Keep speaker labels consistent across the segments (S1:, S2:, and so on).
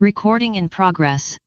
S1: Recording in progress.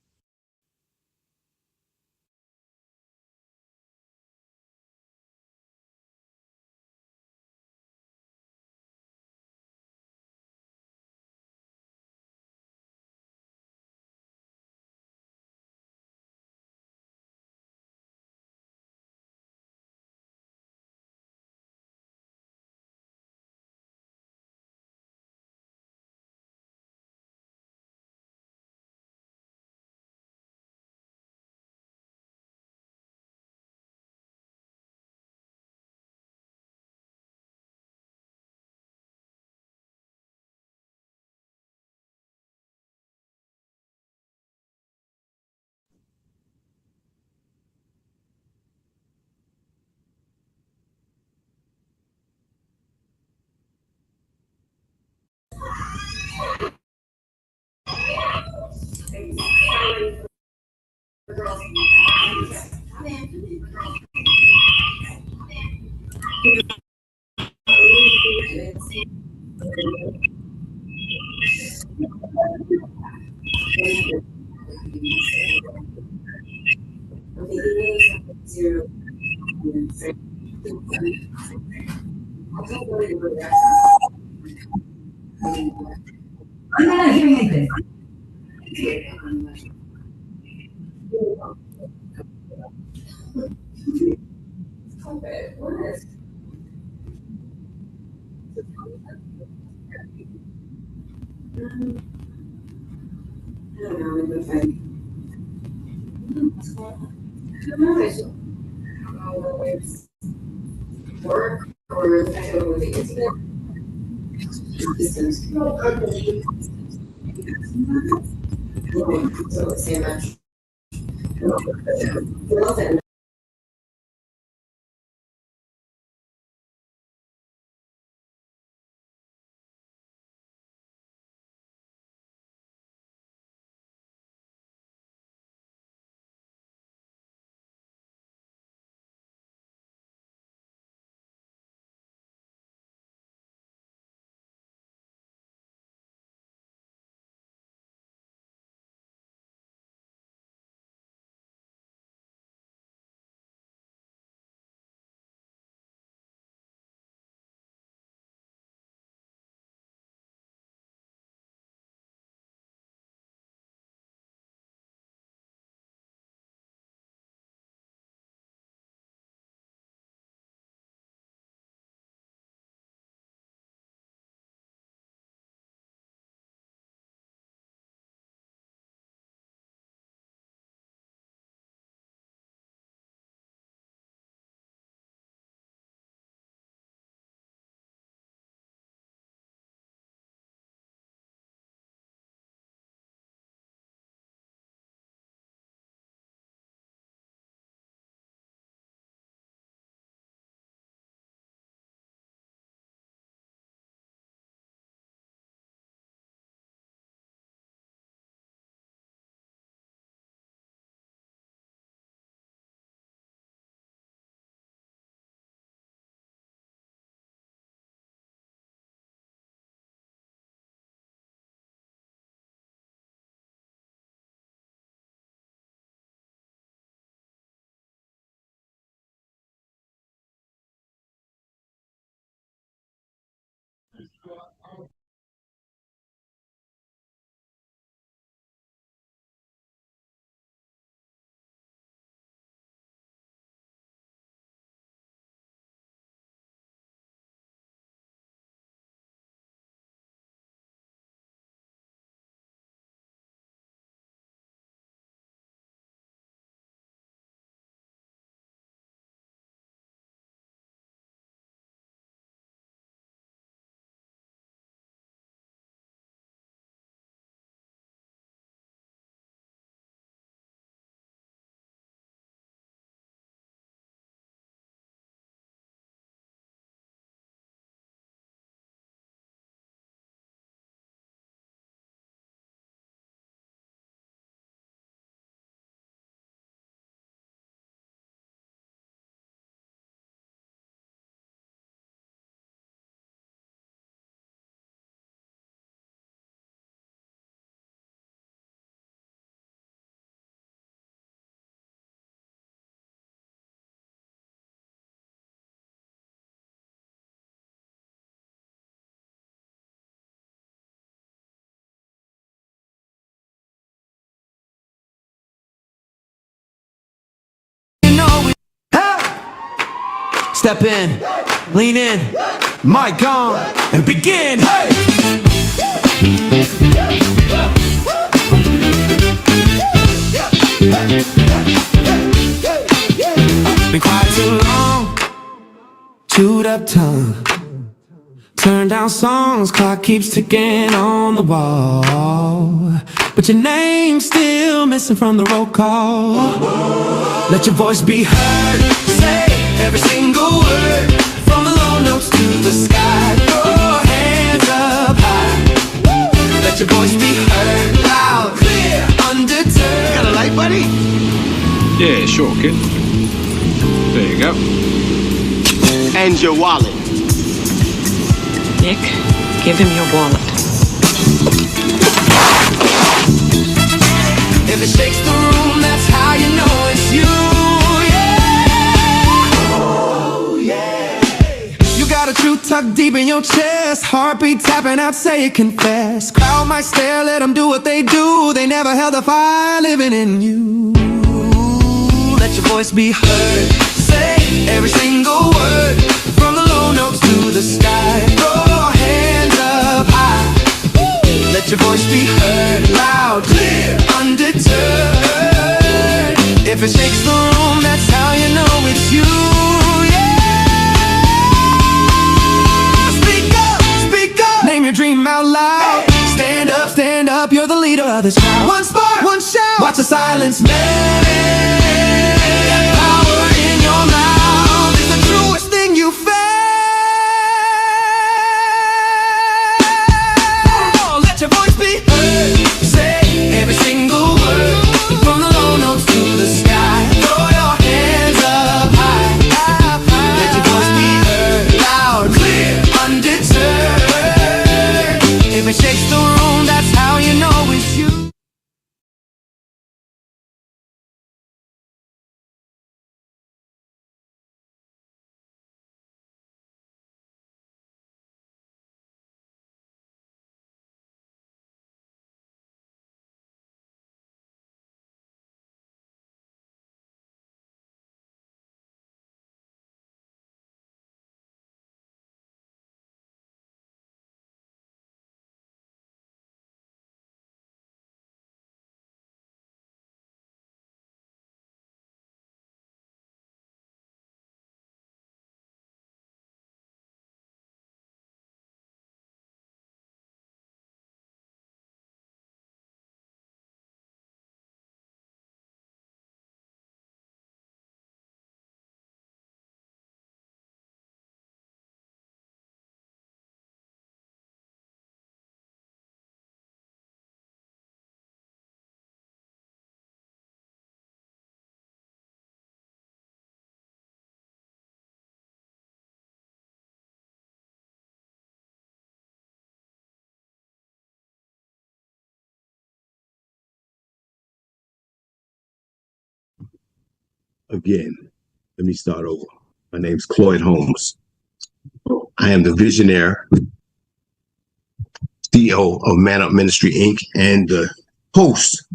S2: I'm not hearing anything.
S1: Step in, lean in, mic on, and begin. Hey! Been quiet too long, chewed up tongue. Turn down songs, clock keeps ticking on the wall. But your name's still missing from the roll call. Let your voice be heard, say every single word. From the low notes to the sky, throw your hands up high. Let your voice be heard, loud, clear, undeterred. Got a light, buddy?
S3: Yeah, sure, kid. There you go.
S4: And your wallet.
S5: Nick, give him your wallet.
S1: If it shakes the room, that's how you know it's you, yeah. Oh, yeah. You got a truth tucked deep in your chest. Heartbeat tapping out, say it, confess. Crowd might stare, let them do what they do. They never held a fire living in you. Let your voice be heard. Say every single word. From the low notes to the sky. Throw your hands up high. Let your voice be heard, loud, clear, undeterred. If it shakes the room, that's how you know it's you, yeah. Speak up, name your dream out loud. Stand up, you're the leader of this crowd. One spark, one shout, watch the silence melt. Power in your mouth is the truest thing you felt. Let your voice be heard. Say every single word. From the low notes to the sky. Throw your hands up high. Let your voice be heard. Loud, clear, undeterred. If it shakes the room, that's how you know it's you.
S4: Again, let me start over. My name's Cloyd Holmes. I am the visionary CEO of Man Up Ministry, Inc. and the host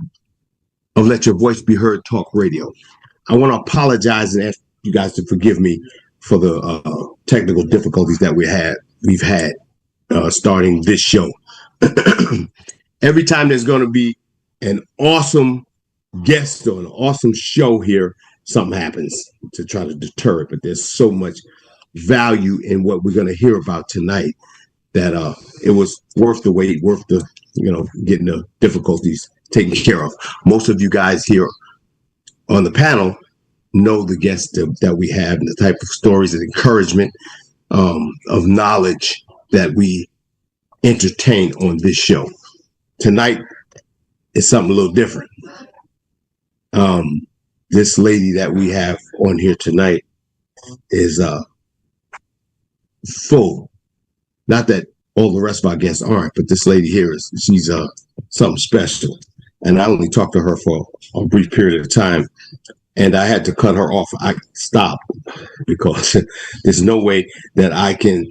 S4: of Let Your Voice Be Heard Talk Radio. I want to apologize and ask you guys to forgive me for the technical difficulties that we've had starting this show. Every time there's going to be an awesome guest or an awesome show here, something happens to try to deter it. But there's so much value in what we're going to hear about tonight that it was worth the wait, worth the, getting the difficulties taken care of. Most of you guys here on the panel know the guests that we have and the type of stories and encouragement of knowledge that we entertain on this show. Tonight is something a little different. This lady that we have on here tonight is full. Not that all the rest of our guests aren't, but this lady here she's something special. And I only talked to her for a brief period of time, and I had to cut her off. I stopped because there's no way that I can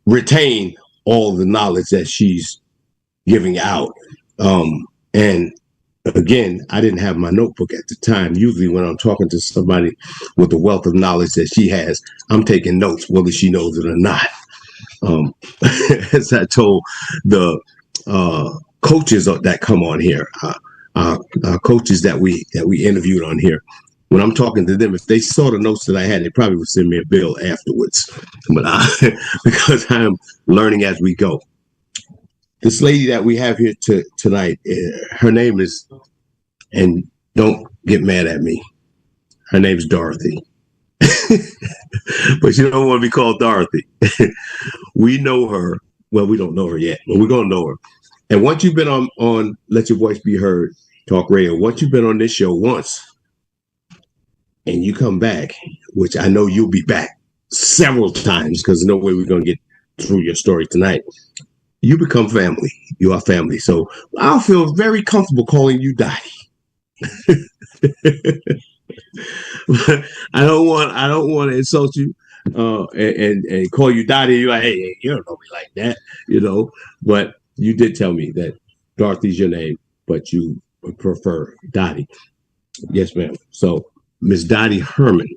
S4: retain all the knowledge that she's giving out. And Again, I didn't have my notebook at the time. Usually, when I'm talking to somebody with the wealth of knowledge that she has, I'm taking notes, whether she knows it or not. Um, as I told the coaches that come on here, coaches that we interviewed on here, when I'm talking to them, if they saw the notes that I had, they probably would send me a bill afterwards. But because I'm learning as we go. This lady that we have here tonight, her name is, and don't get mad at me, her name's Dorothy. But you don't want to be called Dorothy. We know her. Well, we don't know her yet, but we're going to know her. And once you've been on Let Your Voice Be Heard Talk Radio, once you've been on this show once and you come back, which I know you'll be back several times because there's no way we're going to get through your story tonight, you become family. You are family. So I'll feel very comfortable calling you Dottie. I don't want to insult you and call you Dottie. You're like, hey, you don't know me like that, But you did tell me that Dorothy's your name, but you prefer Dottie. Yes, ma'am. So Miss Dottie Herman.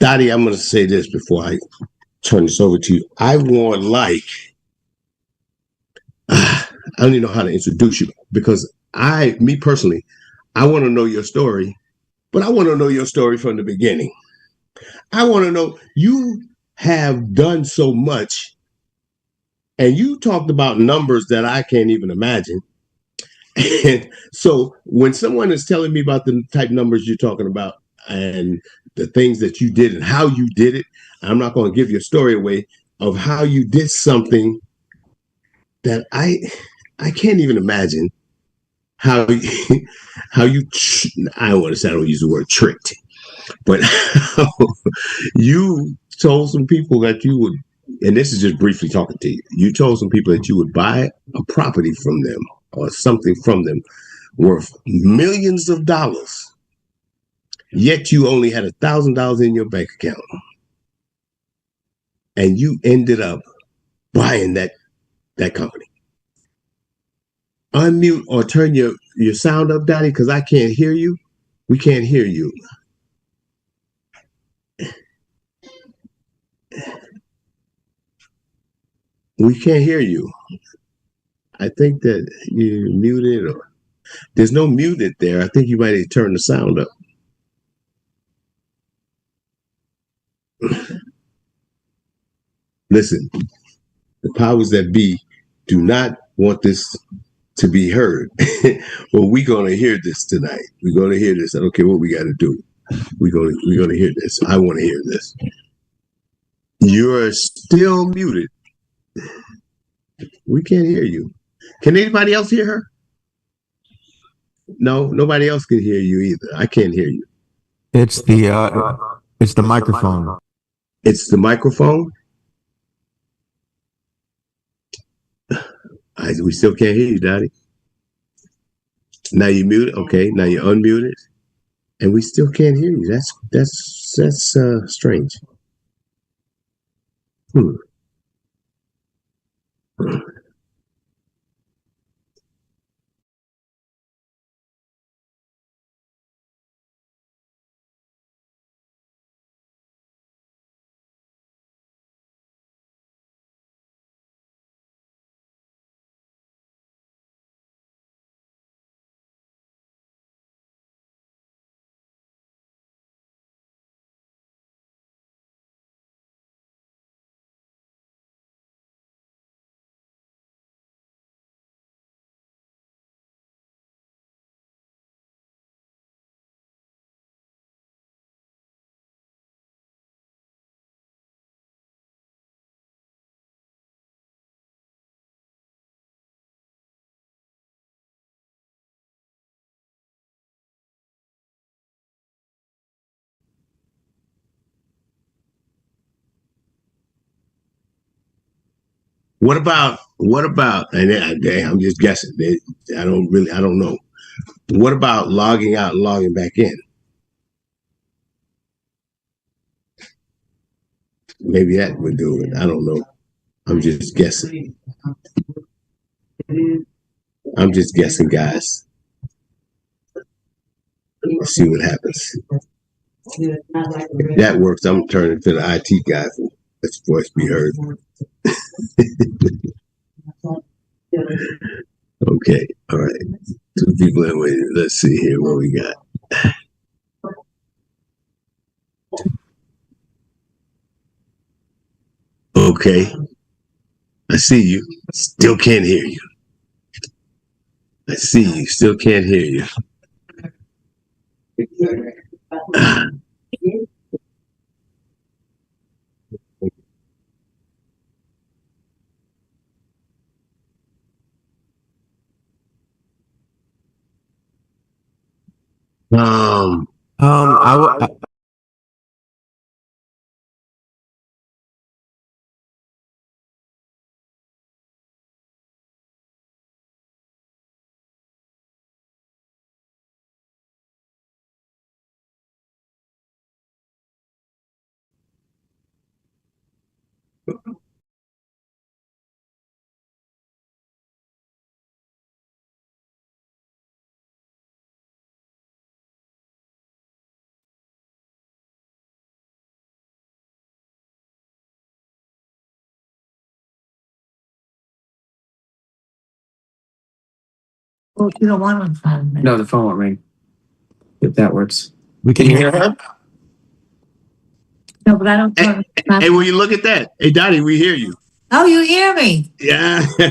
S4: Dottie, I'm going to say this before I turn this over to you. I want I don't even know how to introduce you because me personally, I want to know your story, but I want to know your story from the beginning. I want to know, you have done so much, and you talked about numbers that I can't even imagine. And so when someone is telling me about the type numbers you're talking about and the things that you did and how you did it, I'm not going to give your story away of how you did something that I can't even imagine how how you I don't want to say, I don't use the word tricked, but you told some people that you would, and this is just briefly talking to you, you told some people that you would buy a property from them or something from them worth millions of dollars, yet you only had $1,000 in your bank account, and you ended up buying that company. Unmute or turn your sound up, Daddy, because I can't hear you. We can't hear you. We can't hear you. I think that you're muted, or there's no muted there. I think you might have turned the sound up. Listen, the powers that be do not want this to be heard. Well, we're going to hear this tonight. We're going to hear this. I don't care what we got to do. We're going to hear this. I want to hear this. You're still muted. We can't hear you. Can anybody else hear her? No, nobody else can hear you either. I can't hear you.
S6: It's the microphone.
S4: It's the microphone. We still can't hear you, Dottie. Now you're muted. Okay, now you're unmuted, and we still can't hear you. That's strange. What about? And I'm just guessing. I don't know. What about logging out and logging back in? Maybe that would do it. I don't know. I'm just guessing. I'm just guessing, guys. Let's see what happens. If that works, I'm turning to the IT guy. Let your voice be heard. Okay, all right. Two people in waiting. Let's see here what we got. Okay, I see you. Still can't hear you. I see you. Still can't hear you. Um,
S6: I, w-
S2: Well, you don't want to find me.
S7: No, the phone won't ring. If that works.
S6: we can hear her.
S2: No, but I don't turn it on.
S4: hey, will you look at that? Hey, Dottie, we hear you.
S2: Oh, you hear me?
S4: Yeah. We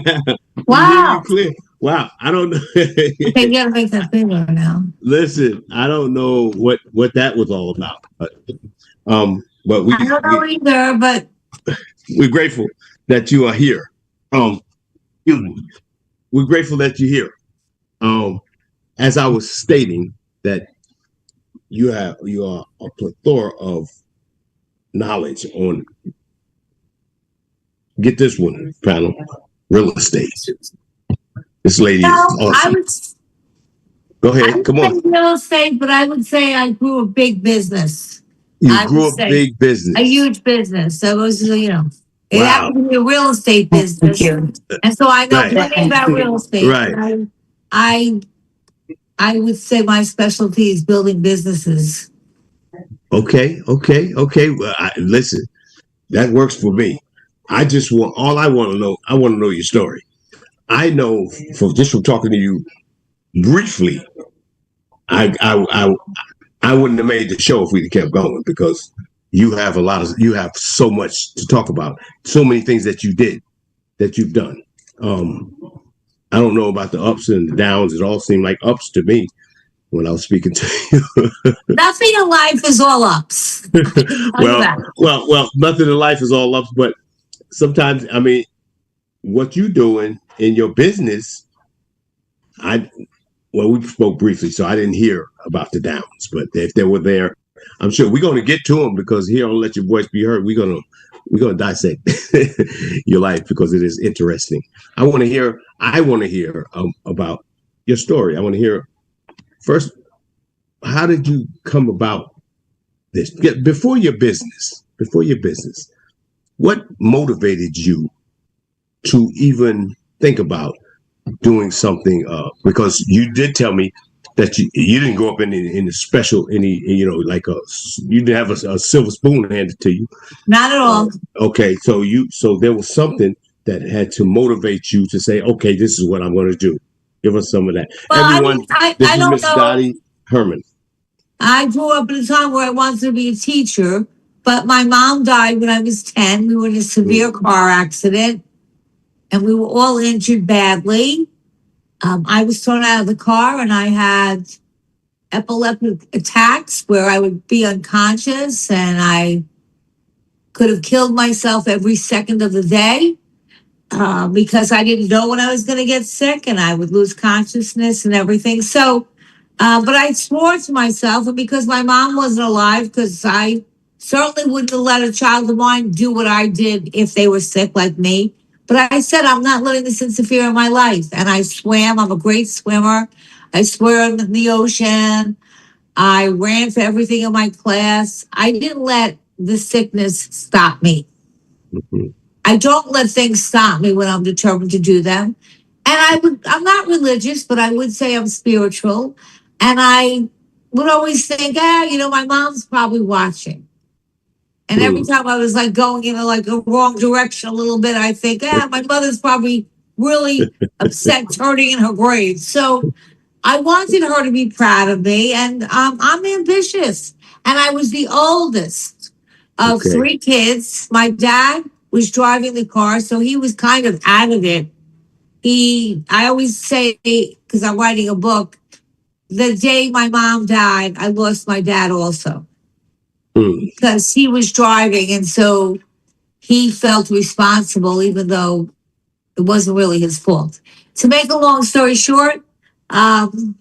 S4: hear
S2: Wow.
S4: you clear. Wow. I don't know.
S2: Okay, you gotta make that bigger now.
S4: Listen, I don't know what that was all about. But
S2: I don't know either, but
S4: we're grateful that you are here. Excuse me. We're grateful that you're here. As I was stating that you are a plethora of knowledge on, get this one, panel, real estate. This lady
S2: no,
S4: is awesome. Go
S2: I
S4: ahead,
S2: would
S4: come
S2: say
S4: on.
S2: real estate, but I would say I grew a big business.
S4: You
S2: I
S4: grew
S2: would
S4: a
S2: say
S4: big business.
S2: a huge business. So it was, it
S4: Wow.
S2: happened to be a real estate business. And so I know
S4: Right.
S2: plenty about real estate.
S4: Right.
S2: I would say my specialty is building businesses.
S4: Okay. Well, listen, that works for me. I want to know your story. I know from talking to you briefly, I wouldn't have made the show if we'd kept going because you have so much to talk about, so many things that you've done. I don't know about the ups and the downs. It all seemed like ups to me when I was speaking to you.
S2: Nothing in life is all ups.
S4: well, nothing in life is all ups, but sometimes, I mean, what you doing in your business, we spoke briefly, so I didn't hear about the downs, but if they were there, I'm sure we're going to get to them because here on Let Your Voice Be Heard, we're going to dissect your life because it is interesting. I want to hear about your story. I want to hear first, how did you come about this? Before your business, what motivated you to even think about doing something? Because you did tell me that you didn't grow up in the special, you didn't have a silver spoon handed to you.
S2: Not at all.
S4: Okay, so there was something that had to motivate you to say, okay, this is what I'm going to do. Give us some of that.
S2: Well,
S4: Everyone, this is
S2: don't
S4: Miss
S2: know.
S4: Dottie Herman.
S2: I grew up at a time where I wanted to be a teacher, but my mom died when I was 10. We were in a severe car accident, and we were all injured badly. I was thrown out of the car, and I had epileptic attacks where I would be unconscious, and I could have killed myself every second of the day because I didn't know when I was going to get sick, and I would lose consciousness and everything. So, but I swore to myself, and because my mom wasn't alive, because I certainly wouldn't have let a child of mine do what I did if they were sick like me. But I said, I'm not letting this interfere in my life. And I swam. I'm a great swimmer. I swam in the ocean. I ran for everything in my class. I didn't let the sickness stop me.
S4: Mm-hmm.
S2: I don't let things stop me when I'm determined to do them. I'm not religious, but I would say I'm spiritual. And I would always think, my mom's probably watching. And every
S4: Mm.
S2: time I was like going in like a wrong direction a little bit, I think, my mother's probably really upset turning in her grave. So I wanted her to be proud of me, and I'm ambitious. And I was the oldest of
S4: Okay.
S2: three kids. My dad was driving the car, so he was kind of out of it. I always say, because I'm writing a book, the day my mom died, I lost my dad also
S4: Mm.
S2: because he was driving. And so he felt responsible, even though it wasn't really his fault. To make a long story short, um,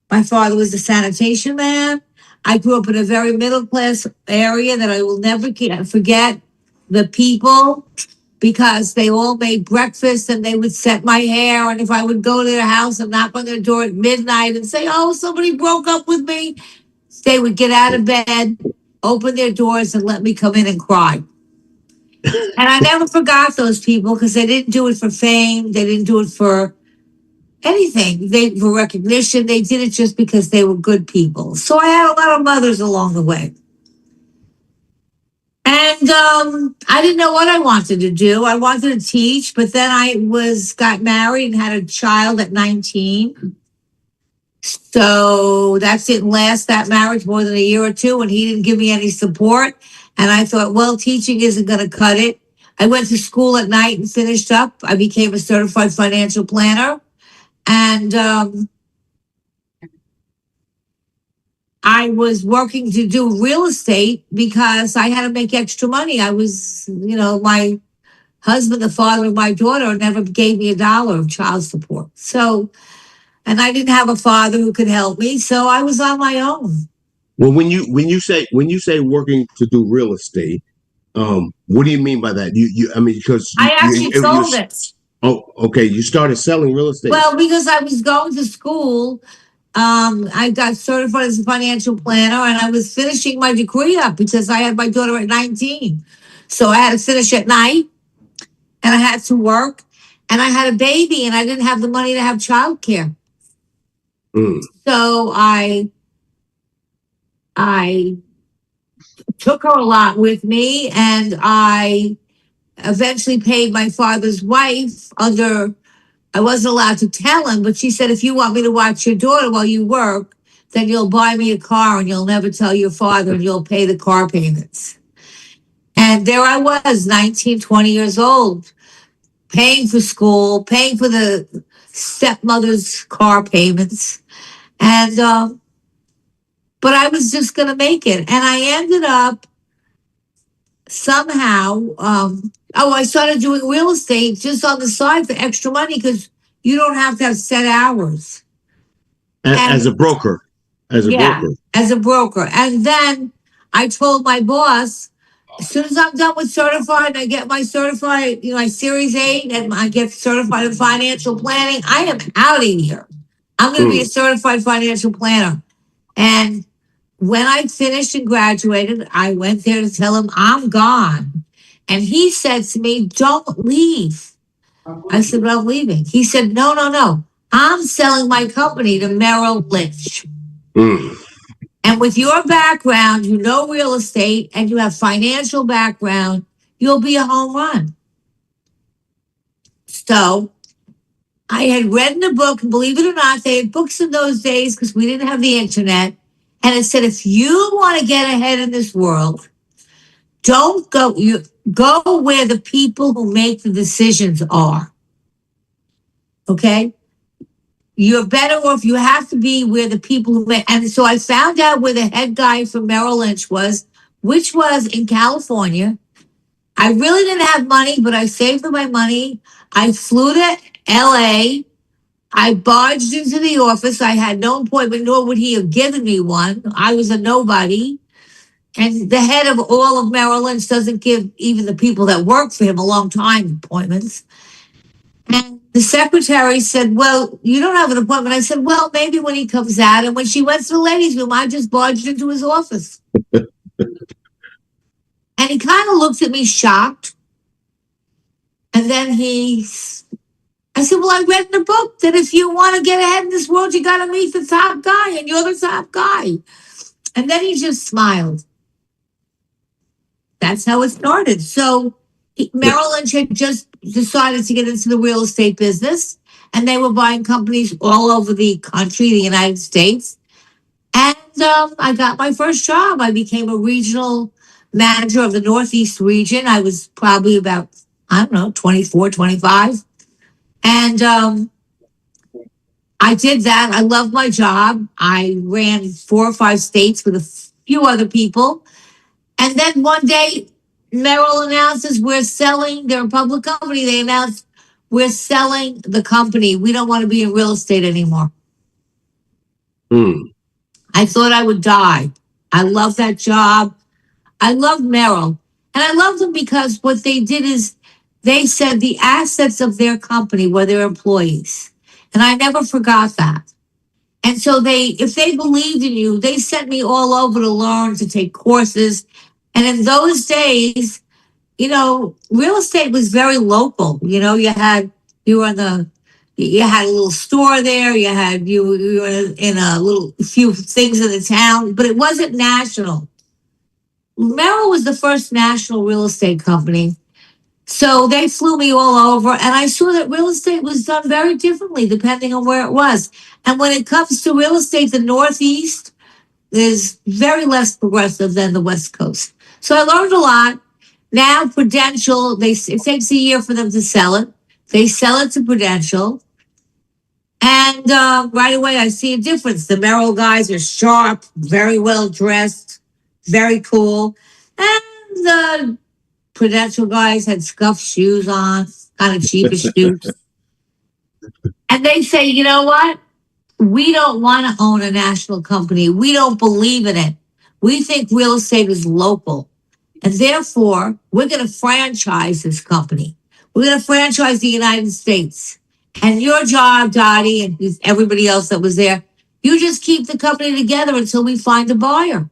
S2: my father was a sanitation man. I grew up in a very middle class area that I will never forget. The people, because they all made breakfast and they would set my hair. And if I would go to their house and knock on their door at midnight and say, "Oh, somebody broke up with me," they would get out of bed, open their doors, and let me come in and cry. And I never forgot those people because they didn't do it for fame. They didn't do it for anything. For recognition. They did it just because they were good people. So I had a lot of mothers along the way. And I didn't know what I wanted to do. I wanted to teach, but then got married and had a child at 19. So that didn't last, that marriage, more than a year or two, and he didn't give me any support. And I thought, well, teaching isn't going to cut it. I went to school at night and finished up. I became a certified financial planner. And I was working to do real estate because I had to make extra money. I was, my husband, the father of my daughter, never gave me $1 of child support. So, and I didn't have a father who could help me. So I was on my own.
S4: Well, when you say working to do real estate, what do you mean by that? I mean, because
S2: I actually sold it.
S4: oh, okay, you started selling real estate.
S2: Well, because I was going to school, I got certified as a financial planner, and I was finishing my degree up because I had my daughter at 19. So I had to finish at night, and I had to work, and I had a baby, and I didn't have the money to have childcare.
S4: Mm.
S2: So I took her a lot with me, and I eventually paid my father's wife under. I wasn't allowed to tell him, but she said, "If you want me to watch your daughter while you work, then you'll buy me a car and you'll never tell your father and you'll pay the car payments." And there I was, 19, 20 years old, paying for school, paying for the stepmother's car payments. And, but I was just going to make it. And I ended up somehow, I started doing real estate just on the side for extra money because you don't have to have set hours.
S4: As a broker,
S2: Yeah, as a broker. And then I told my boss, as soon as I'm done with certified, I get my certified, my Series 8, and I get certified in financial planning, I am out of here. I'm going to be a certified financial planner. And when I finished and graduated, I went there to tell him I'm gone. And he said to me, "Don't leave." I said, "Well, I'm leaving." He said, "No, no, no. I'm selling my company to Merrill Lynch.
S4: Mm.
S2: And with your background, you know real estate and you have financial background, you'll be a home run." So I had read in a book, and believe it or not, they had books in those days because we didn't have the internet. And it said, if you want to get ahead in this world, don't go, you go where the people who make the decisions are. Okay? You're better off, you have to be where the people who make, and so I found out where the head guy from Merrill Lynch was, which was in California. I really didn't have money, but I saved my money. I flew to LA. I barged into the office. I had no appointment, nor would he have given me one. I was a nobody. And the head of all of Merrill Lynch doesn't give even the people that work for him a long time appointments. And the secretary said, "Well, you don't have an appointment." I said, "Well, maybe when he comes out." And when she went to the ladies' room, I just barged into his office. And he kind of looked at me shocked. And then I said, said, well, I read in the book that if you want to get ahead in this world, you got to meet the top guy, and you're the top guy. And then he just smiled. That's how it started. So Merrill Lynch had just decided to get into the real estate business, and they were buying companies all over the country, the United States. And I got my first job. I became a regional manager of the Northeast region. I was probably about, I don't know, 24, 25. And I did that. I loved my job. I ran 4 or 5 states with a few other people. And then one day, Merrill announces we're selling, they're a public company. They announced we're selling the company. We don't want to be in real estate anymore. I thought I would die. I love that job. I love Merrill. And I love them because what they did is they said the assets of their company were their employees. And I never forgot that. And so if they believed in you, they sent me all over to learn, to take courses. And in those days, real estate was very local. You had a little store there. You were in a few things in the town, but it wasn't national. Merrill was the first national real estate company. So they flew me all over, and I saw that real estate was done very differently depending on where it was. And when it comes to real estate, the Northeast is very less progressive than the West Coast. So I learned a lot. Now Prudential, it takes a year for them to sell it. They sell it to Prudential. And right away, I see a difference. The Merrill guys are sharp, very well dressed, very cool. And the Prudential guys had scuffed shoes on, kind of cheapish shoes. And they say, you know what? We don't want to own a national company. We don't believe in it. We think real estate is local. And therefore, we're going to franchise this company. We're going to franchise the United States. And your job, Dottie, and everybody else that was there, you just keep the company together until we find a buyer.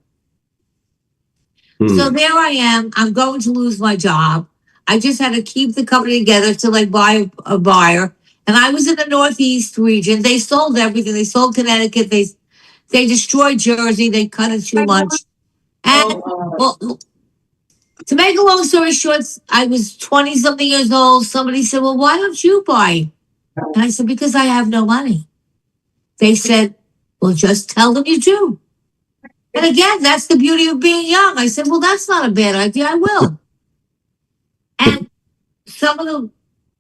S2: So there I am. I'm going to lose my job. I just had to keep the company together till I buy a buyer. And I was in the Northeast region. They sold everything. They sold Connecticut. They destroyed Jersey. They cut it too much. And well, to make a long story short, I was 20-something years old. Somebody said, well, why don't you buy? And I said, because I have no money. They said, well, just tell them you do. And again, that's the beauty of being young. I said, well, that's not a bad idea. I will. And some of the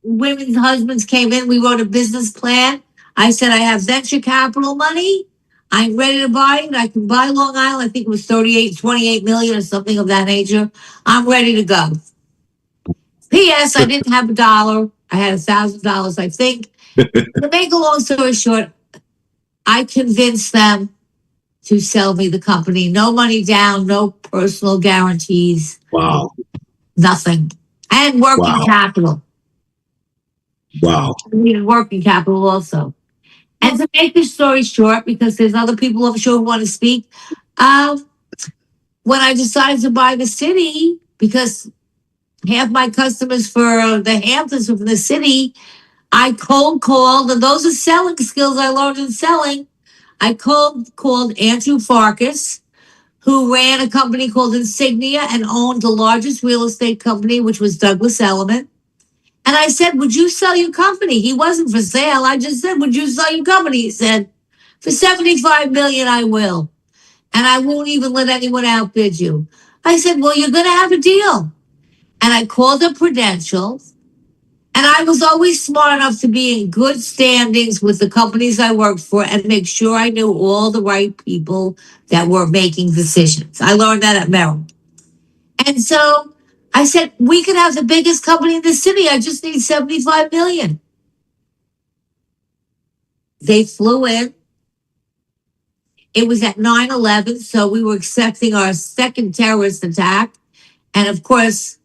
S2: women's husbands came in. We wrote a business plan. I said, I have venture capital money. I'm ready to buy it. I can buy Long Island. I think it was 28 million or something of that nature. I'm ready to go. P.S. I didn't have $1. I had $1,000, I think. To make a long story short, I convinced them to sell me the company. No money down, no personal guarantees.
S4: Wow.
S2: Nothing. And working capital.
S4: Wow.
S2: I needed working capital also. And to make this story short, because there's other people I'm sure who want to speak, when I decided to buy the city, because half my customers for the Hamptons were from the city, I cold called, and those are selling skills I learned in selling. I called Andrew Farkas, who ran a company called Insignia and owned the largest real estate company, which was Douglas Elliman. And I said, would you sell your company? He wasn't for sale. I just said, would you sell your company? He said, for $75 million, I will. And I won't even let anyone outbid you. I said, well, you're going to have a deal. And I called up Prudential. And I was always smart enough to be in good standings with the companies I worked for and make sure I knew all the right people that were making decisions. I learned that at Merrill. And so I said, we can have the biggest company in the city. I just need $75 million. They flew in. It was at 9/11, so we were expecting our second terrorist attack. And of course,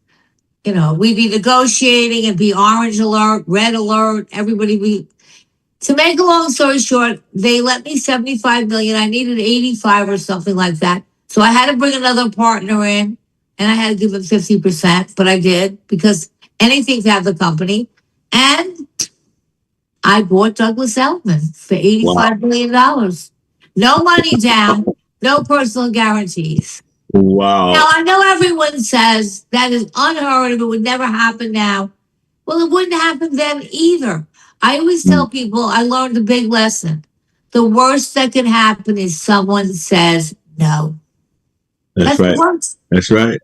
S2: we'd be negotiating and be orange alert, red alert, everybody. To make a long story short, they let me $75 million. I needed 85 or something like that. So I had to bring another partner in, and I had to give him 50%, but I did because anything to have the company. And I bought Douglas Elliman for $85 million. No money down, no personal guarantees.
S4: Wow.
S2: Now, I know everyone says that is unheard of. It would never happen now. Well, it wouldn't happen then either. I always tell people I learned a big lesson. The worst that can happen is someone says no.
S4: That's right.
S2: The worst.
S4: That's right.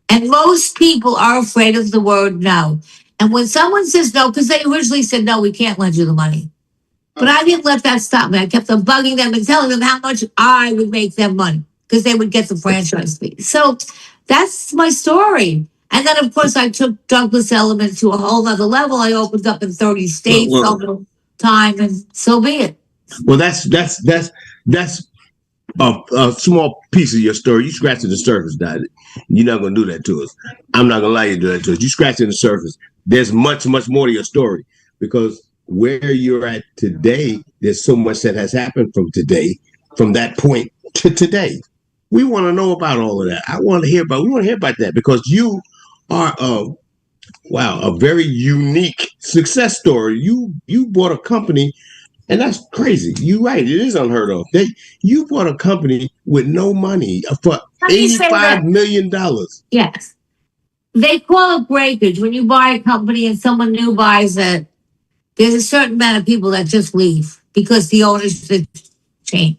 S2: And most people are afraid of the word no. And when someone says no, because they originally said, no, we can't lend you the money. But I didn't let that stop me. I kept on bugging them and telling them how much I would make them money because they would get the franchise fee. So that's my story. And then, of course, I took Douglas Elliman to a whole nother level. I opened up in 30 states over time, and so be it.
S4: Well, that's a small piece of your story. You scratching the surface, Dottie. You're not gonna do that to us. I'm not gonna allow you to do that to us. You scratching the surface. There's much more to your story because where you're at today, there's so much that has happened from that point to today. We want to know about all of that. We want to hear about that because you are a very unique success story. You bought a company, and that's crazy. You're right. It is unheard of. You bought a company with no money for $85 million.
S2: Yes. They call it breakage. When you buy a company and someone new buys it, there's a certain amount of people that just leave because the owners change.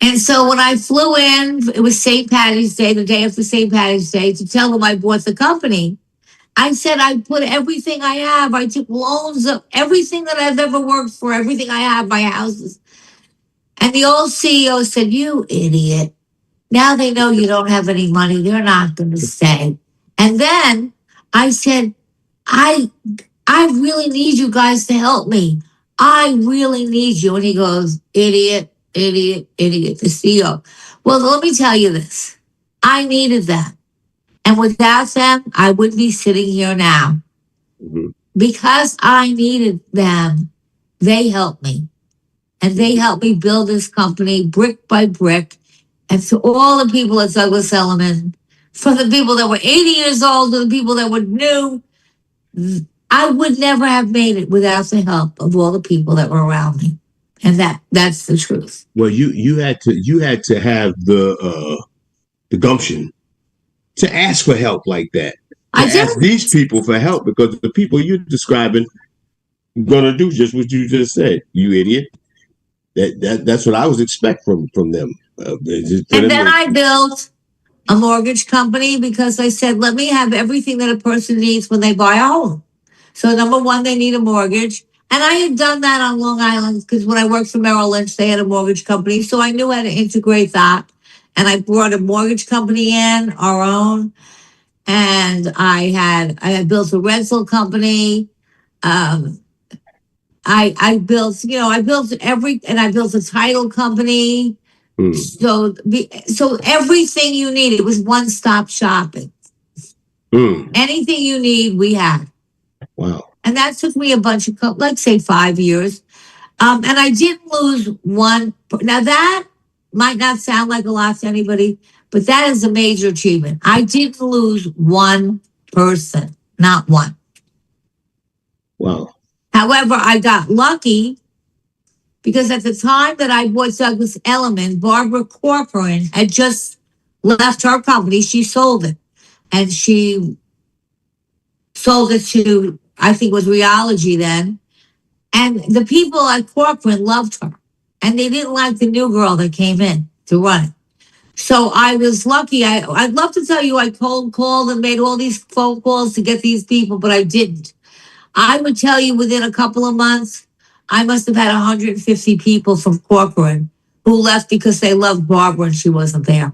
S2: And so when I flew in, it was St. Patty's Day, the day after St. Patty's Day, to tell them I bought the company. I said I put everything I have. I took loans of everything that I've ever worked for, everything I have, my houses. And the old CEO said, you idiot. Now they know you don't have any money. They're not going to stay. And then I said, I really need you guys to help me. I really need you. And he goes, idiot, idiot, idiot, the CEO. Well, let me tell you this. I needed them. And without them, I wouldn't be sitting here now. Mm-hmm. Because I needed them, they helped me. And they helped me build this company brick by brick. And to all the people at Douglas Elliman, from the people that were 80 years old to the people that were new, I would never have made it without the help of all the people that were around me. And that's the truth.
S4: Well, you had to have the gumption to ask for help like that. To ask these people for help because the people you're describing gonna do just what you just said. You idiot. That's what I was expecting from them.
S2: And then I built a mortgage company because I said, let me have everything that a person needs when they buy a home. So number one, they need a mortgage. And I had done that on Long Island because when I worked for Merrill Lynch, they had a mortgage company. So I knew how to integrate that. And I brought a mortgage company in, our own. And I had built a rental company. I built a title company. So everything you need, it was one-stop shopping. Anything you need, we had.
S4: Wow.
S2: And that took me a bunch of, let's say 5 years. And I didn't lose one. Now that might not sound like a lot to anybody, but that is a major achievement. I didn't lose one person, not one.
S4: Wow.
S2: However, I got lucky because at the time that I bought Douglas Elliman, Barbara Corcoran had just left her company. She sold it. And she sold it to, I think it was Rheology then. And the people at Corcoran loved her. And they didn't like the new girl that came in to run it. So I was lucky. I'd love to tell you I cold called and made all these phone calls to get these people, but I didn't. I would tell you within a couple of months, I must have had 150 people from Corcoran who left because they loved Barbara and she wasn't there.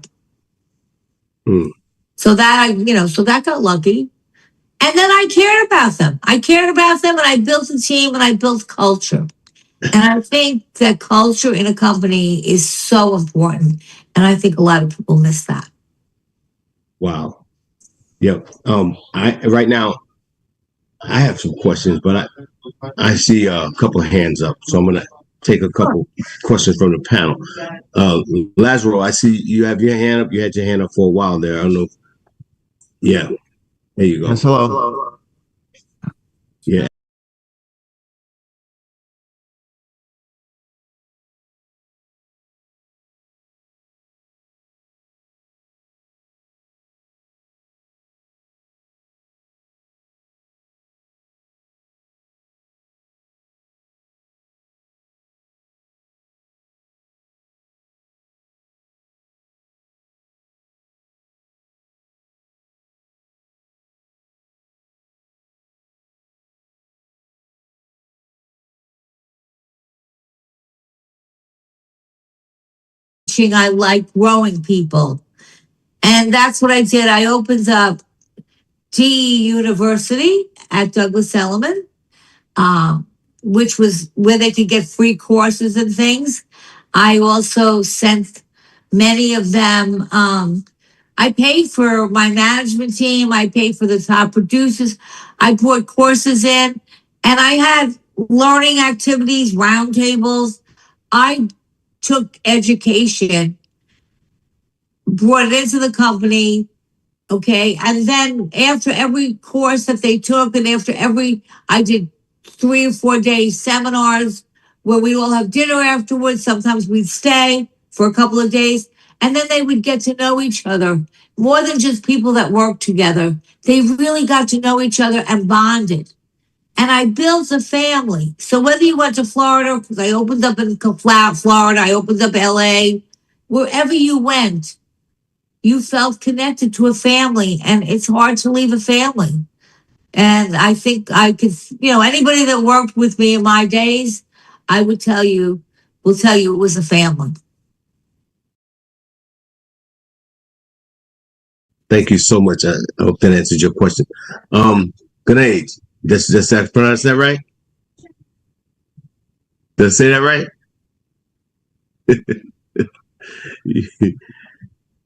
S2: So that got lucky. And then I cared about them. And I built a team and I built culture. And I think that culture in a company is so important. And I think a lot of people miss that.
S4: Wow. Yep. Right now, I have some questions, but I see a couple of hands up. So I'm going to take a couple questions from the panel. Lazaro, I see you have your hand up. You had your hand up for a while there. I don't know. Yeah. There you go.
S6: Yes, hello.
S4: Yeah.
S2: teaching. I like growing people. And that's what I did. I opened up DE University at Douglas Elliman, which was where they could get free courses and things. I also sent many of them. I paid for my management team. I paid for the top producers. I brought courses in, and I had learning activities, roundtables. I took education, brought it into the company. Okay. And then after every course that they took, and I did 3 or 4 day seminars where we all have dinner afterwards. Sometimes we'd stay for a couple of days, and then they would get to know each other more than just people that work together. They really got to know each other and bonded. And I built a family. So whether you went to Florida, because I opened up in Florida, I opened up LA, wherever you went, you felt connected to a family, and it's hard to leave a family. And I think I could, anybody that worked with me in my days, I will tell you it was a family.
S4: Thank you so much. I hope that answers your question. Grenade. Does that pronounce that right? Did I say that right?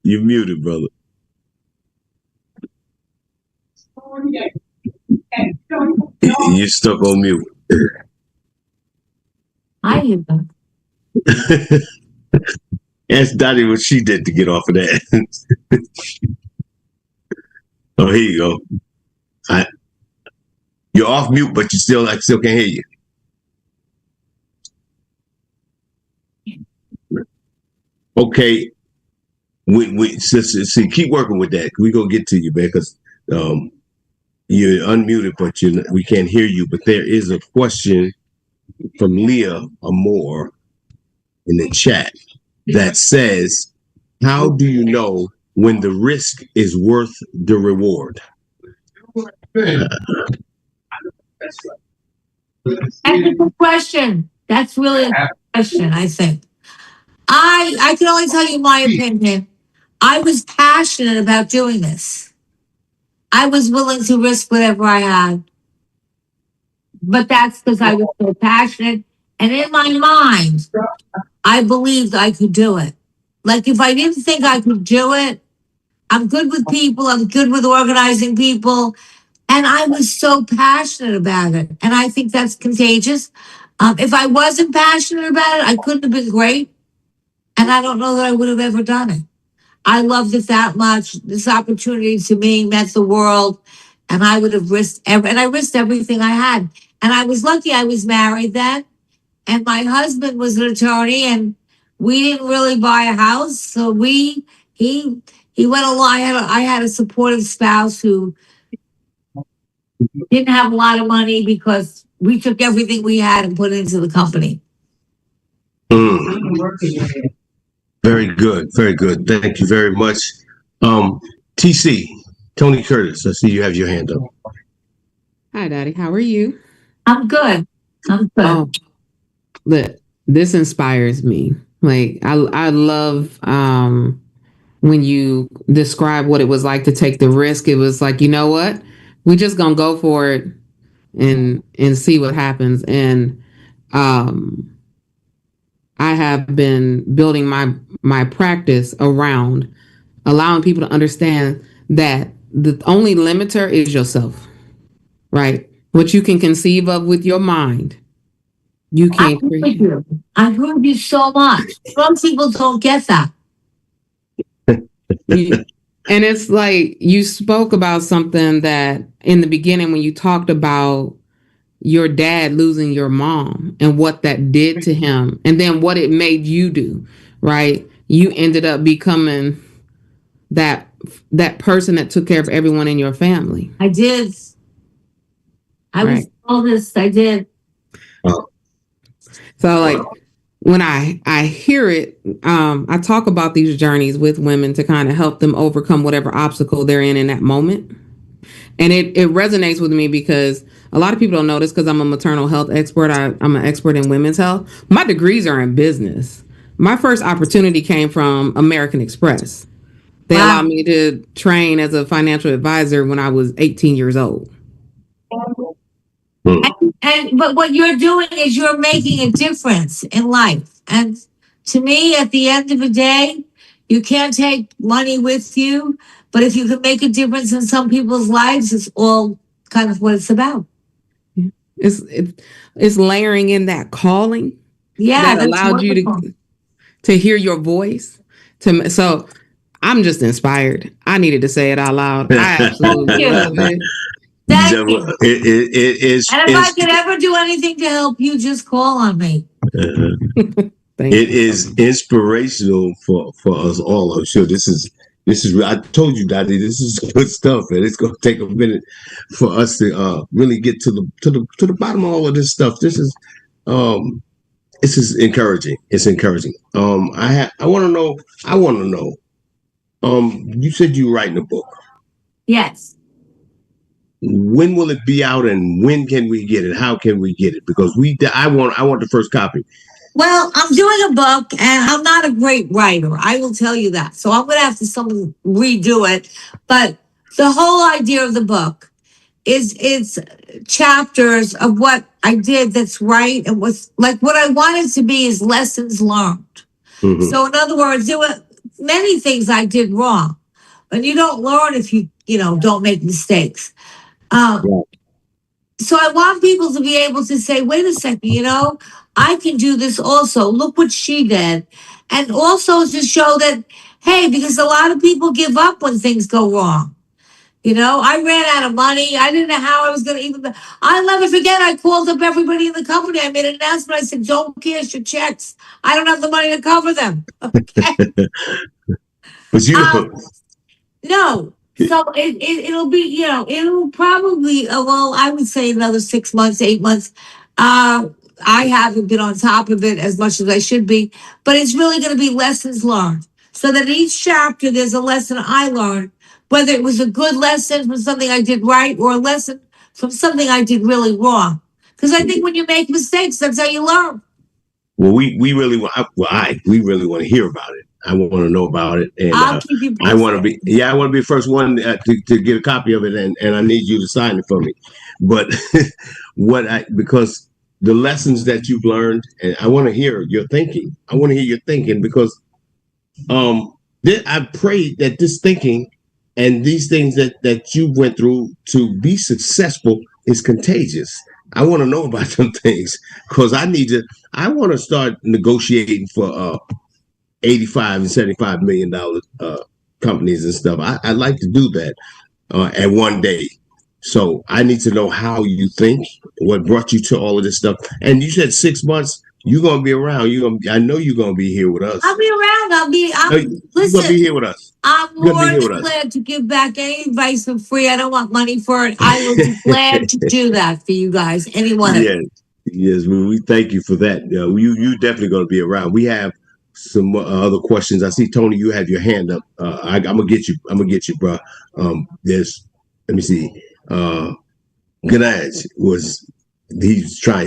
S4: You muted, brother. You stuck on mute.
S2: I hear that.
S4: Ask Dottie what she did to get off of that. Oh, here you go. You're off mute, but I still can't hear you. Okay. See, keep working with that. We gonna get to you, man, because you're unmuted, but we can't hear you. But there is a question from Leah Amore in the chat that says, "How do you know when the risk is worth the reward?"
S2: That's a good question. That's really a good question, I think. I can only tell you my opinion. I was passionate about doing this. I was willing to risk whatever I had. But that's because I was so passionate. And in my mind, I believed I could do it. Like if I didn't think I could do it, I'm good with people. I'm good with organizing people. And I was so passionate about it. And I think that's contagious. If I wasn't passionate about it, I couldn't have been great. And I don't know that I would have ever done it. I loved it that much. This opportunity to me meant the world. And I would have risked I risked everything I had. And I was lucky I was married then. And my husband was an attorney, and we didn't really buy a house. So he went along. I had a supportive spouse who didn't have a lot of money because we took everything we had and put it into the company.
S4: Very good. Very good. Thank you very much. TC, Tony Curtis, I see you have your hand up.
S6: Hi, Dottie. How are you?
S2: I'm good.
S6: Oh, look, this inspires me. Like I love when you describe what it was like to take the risk. It was like, you know what? We're just gonna go for it and see what happens. And I have been building my practice around allowing people to understand that the only limiter is yourself, right? What you can conceive of with your mind, you can't create.
S2: I heard you so much. Some people don't get that.
S6: And it's like you spoke about something that in the beginning when you talked about your dad losing your mom and what that did to him and then what it made you do, right? You ended up becoming that person that took care of everyone in your family.
S2: I did. I was oldest. I did.
S6: So like when I hear it, I talk about these journeys with women to kind of help them overcome whatever obstacle they're in that moment. And it resonates with me because a lot of people don't know this because I'm a maternal health expert. I'm an expert in women's health. My degrees are in business, My first opportunity came from American Express. They
S2: Wow.
S6: allowed me to train as a financial advisor when I was 18 years old.
S2: But what you're doing is you're making a difference in life. And to me, at the end of the day, you can't take money with you, but if you can make a difference in some people's lives, it's all kind of what it's about.
S6: It's layering in that calling
S2: Yeah,
S6: that allowed you to hear your voice. So I'm just inspired. I needed to say it out loud. I absolutely love it.
S2: Thank you.
S4: It is.
S2: And if I could ever do anything to help you, just call on me.
S6: Thank
S4: It
S6: you.
S4: is inspirational for us all. I'm sure this is. I told you, Dottie, this is good stuff, and it's going to take a minute for us to really get to the bottom of all of this stuff. This is encouraging. It's encouraging. I want to know. You said you were writing a book.
S2: Yes.
S4: When will it be out, and when can we get it? How can we get it? Because I want the first copy.
S2: Well, I'm doing a book and I'm not a great writer. I will tell you that. So I'm going to have to someone redo it. But the whole idea of the book is it's chapters of what I did that's right. And was like what I wanted to be is lessons learned.
S4: Mm-hmm.
S2: So in other words, there were many things I did wrong. But you don't learn if you don't make mistakes. So I want people to be able to say, wait a second, I can do this also. Look what she did. And also to show that, hey, because a lot of people give up when things go wrong. I ran out of money. I didn't know how I was going to I'll never forget. I called up everybody in the company. I made an announcement. I said, don't cash your checks. I don't have the money to cover them. Okay.
S4: But
S2: no. So it'll be, it'll probably, well, I would say another 6 months, 8 months. I haven't been on top of it as much as I should be, but it's really going to be lessons learned. So that each chapter, there's a lesson I learned, whether it was a good lesson from something I did right or a lesson from something I did really wrong. Because I think when you make mistakes, that's how you learn.
S4: Well, we really want to hear about it. I want to know about it, and
S2: I'll keep you posted.
S4: I want to be the first one to get a copy of it, and I need you to sign it for me. But because the lessons that you've learned, and I want to hear your thinking. I want to hear your thinking because I pray that this thinking and these things that you went through to be successful is contagious. I want to know about them things because I want to start negotiating for 85 and $75 million companies and stuff. I'd like to do that at one day. So I need to know how you think, what brought you to all of this stuff. And you said 6 months. You're gonna be around. I know you're gonna be here with us.
S2: I'll be around.
S4: You're gonna be here with us.
S2: I'm more than glad to give back any advice for free. I don't want money for it. I will be glad to do that for you guys. Anyone.
S4: Yes, we thank you for that. You definitely gonna be around. We have some other questions. I see Tony, you have your hand up. I'm gonna get you, bro. Let me see. Ganaj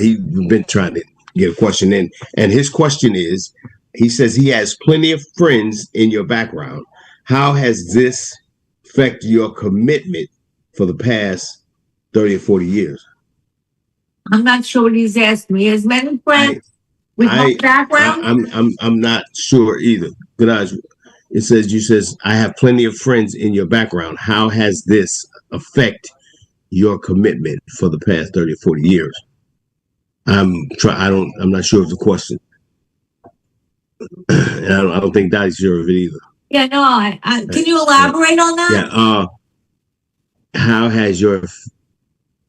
S4: he's been trying to get a question in, and his question is, he says he has plenty of friends in your background. How has this affected your commitment for the past 30 or 40 years?
S2: I'm not sure what he's asking me. As many friends with my background?
S4: I'm not sure either. Ganaj, you says I have plenty of friends in your background. How has this affected your commitment for the past 30 or 40 years? I'm not sure of the question. And I don't think Dottie's sure of it either.
S2: Yeah, no, can you elaborate on that?
S4: Yeah.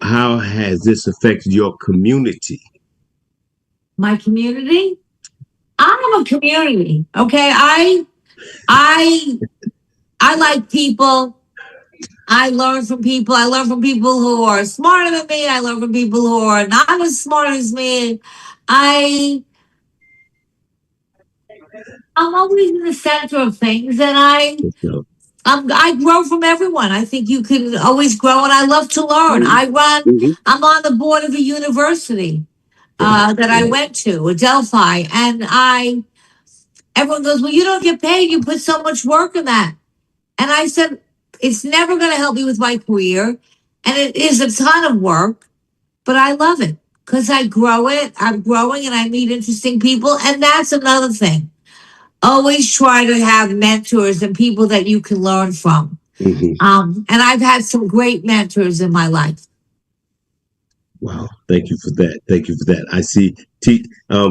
S4: How has this affected your community?
S2: My community? I have a community. Okay. I like people. I learn from people. I learn from people who are smarter than me. I learn from people who are not as smart as me. I'm always in the center of things, and I grow from everyone. I think you can always grow, and I love to learn. I'm on the board of a university that I went to, Adelphi, and everyone goes, well, you don't get paid. You put so much work in that. And I said, it's never going to help me with my career. And it is a ton of work, but I love it because I grow it. I'm growing and I meet interesting people. And that's another thing. Always try to have mentors and people that you can learn from. And I've had some great mentors in my life.
S4: Wow. Thank you for that. Thank you for that. I see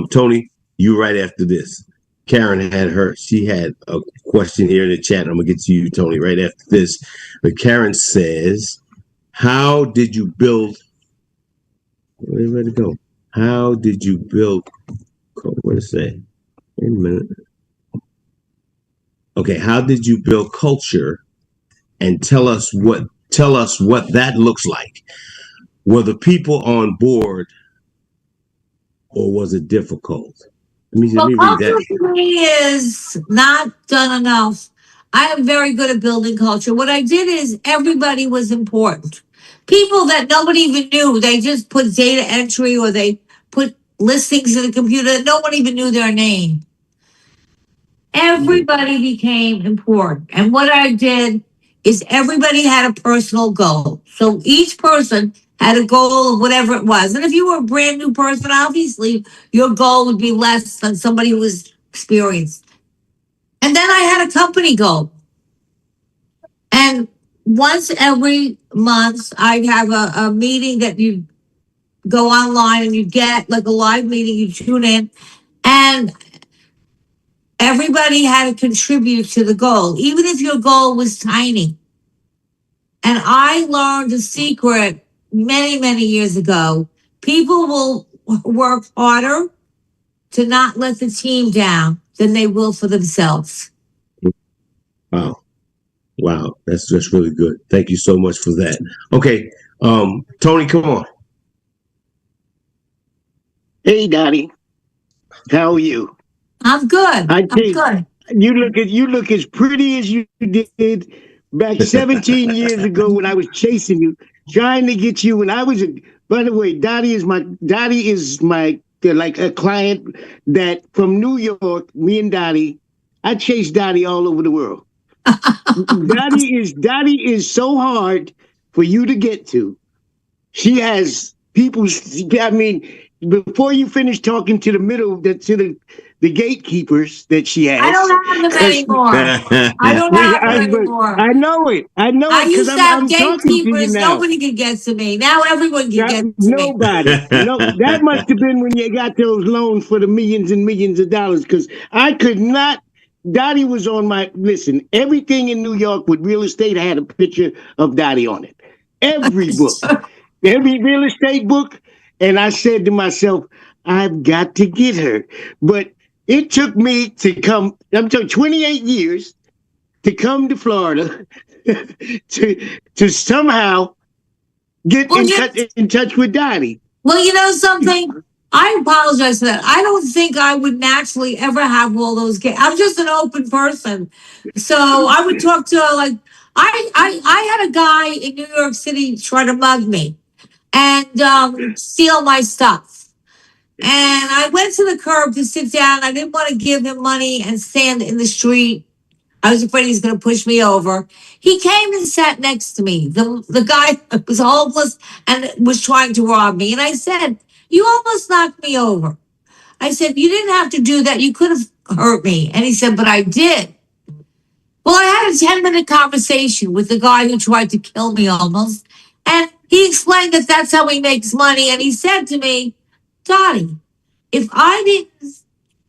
S4: Tony, you right after this. Karen she had a question here in the chat. I'm gonna get to you, Tony, right after this. But Karen says, how did you build? Where did it go? How did you build? What did it say? Wait a minute. Okay, how did you build culture? And tell us what that looks like. Were the people on board, or was it difficult? Let me read
S2: Culture
S4: that.
S2: for me is not done enough. I am very good at building culture. What I did is everybody was important. People that nobody even knew, they just put data entry or they put listings in the computer. No one even knew their name. Everybody became important. And what I did is everybody had a personal goal. So each person had a goal of whatever it was. And if you were a brand new person, obviously your goal would be less than somebody who was experienced. And then I had a company goal. And once every month, I'd have a meeting that you go online and you get like a live meeting, you tune in. And everybody had to contribute to the goal, even if your goal was tiny. And I learned a secret many, many years ago. People will work harder to not let the team down than they will for themselves.
S4: Wow. Wow. That's really good. Thank you so much for that. Okay. Tony, come on.
S8: Hey, Dottie. How are you?
S2: I'm good. I'm good.
S8: You look as pretty as you did back 17 years ago when I was chasing you, trying to get you. And I was, by the way, Dottie is my like a client that from New York. Me and Dottie, I chase Dottie all over the world. Dottie is so hard for you to get to. She has people. I mean, before you finish talking to the gatekeepers that she has.
S2: I don't have them anymore. I don't have them anymore.
S8: I know it. I
S2: used to have
S8: I'm talking to you
S2: gatekeepers.
S8: now.
S2: Nobody could get to me. Now everyone can get to
S8: Nobody.
S2: me.
S8: No, that must have been when you got those loans for the millions and millions of dollars. Because I could not. Dottie was on my listen. Everything in New York with real estate had a picture of Dottie on it. Every book, every real estate book. And I said to myself, I've got to get her. But it took me to come, I'm talking 28 years to come to Florida to somehow get in touch with Dottie.
S2: Well, you know something? I apologize for that. I don't think I would naturally ever have all those games. I'm just an open person. So I would talk to like I had a guy in New York City try to mug me and steal my stuff. And I went to the curb to sit down. I didn't want to give him money and stand in the street. I was afraid he was going to push me over. He came and sat next to me. The guy was homeless and was trying to rob me. And I said, you almost knocked me over. I said, you didn't have to do that. You could have hurt me. And he said, but I did. Well, I had a 10-minute conversation with the guy who tried to kill me almost. And he explained that that's how he makes money. And he said to me, Dottie, if I didn't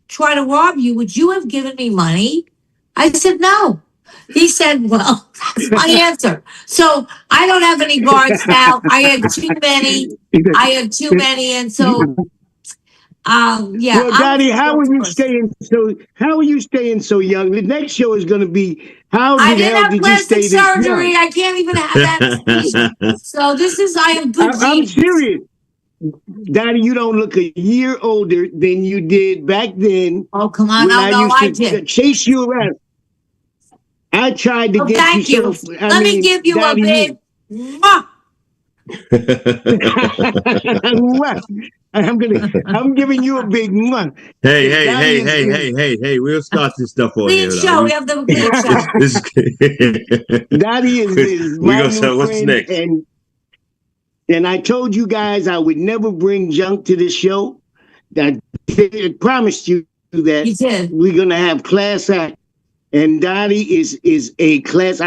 S2: try to rob you, would you have given me money? I said, no. He said, well, that's my answer. So I don't have any guards now. I had too many. And so, yeah.
S8: Well, Dottie, how are you staying so young? The next show is going to be, how the hell did you stay this young? I didn't have plastic surgery.
S2: I can't even have that. So I have good genes.
S8: I'm serious. Dottie, you don't look a year older than you did back then.
S2: Oh, come on.
S8: When I used to chase you around. I tried to get
S2: thank you. Let me give you Dottie, a big
S8: Mwah. I'm giving you a big mwah.
S4: Hey,
S8: Because
S4: hey,
S8: Dottie
S4: hey,
S8: is,
S4: hey, hey, hey, hey, we'll start this stuff on
S2: Clean
S4: here now.
S2: show. We have the clean show.
S8: Dottie is
S4: We
S8: my
S4: gonna
S8: new
S4: say what's
S8: friend,
S4: next?
S8: and I told you guys I would never bring junk to this show. I promised you
S2: You
S8: that
S2: did.
S8: we're gonna have class act, and Dottie is a class.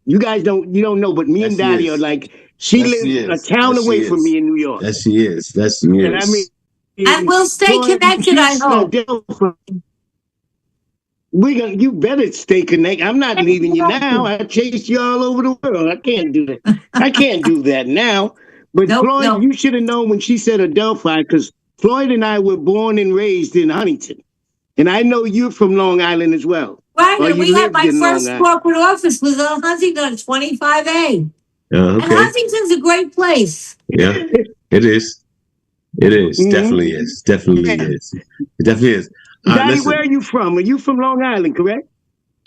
S8: You guys don't know, but me
S4: Yes,
S8: and
S4: she
S8: Dottie
S4: is.
S8: are like she
S4: Yes, she
S8: lives a
S4: is.
S8: town
S4: Yes, she
S8: away from
S4: is.
S8: me in New York,
S4: Yes, she is. Yes, she
S8: and I mean,
S4: is.
S2: And we'll stay
S8: Floyd,
S2: connected, I
S8: she's
S2: hope.
S8: you better stay connected. I'm not leaving you now. I chased you all over the world. I can't do that. I can't do that now. But
S2: Nope,
S8: Floyd,
S2: nope.
S8: you should have known when she said Adelphi, because Floyd and I were born and raised in Huntington. And I know you're from Long Island as well.
S2: Right,
S8: Or
S2: and
S8: you
S2: we had
S8: lived
S2: my
S8: in Long
S2: first
S8: Island.
S2: corporate office was on Huntington, 25A. And
S4: Okay.
S2: Huntington's a great place.
S4: Yeah, it is. It is.
S8: Mhm.
S4: Definitely is. Definitely
S8: Yeah.
S4: is. It definitely is.
S8: Dottie,
S4: Listen.
S8: where are you from? Are you from Long Island, correct?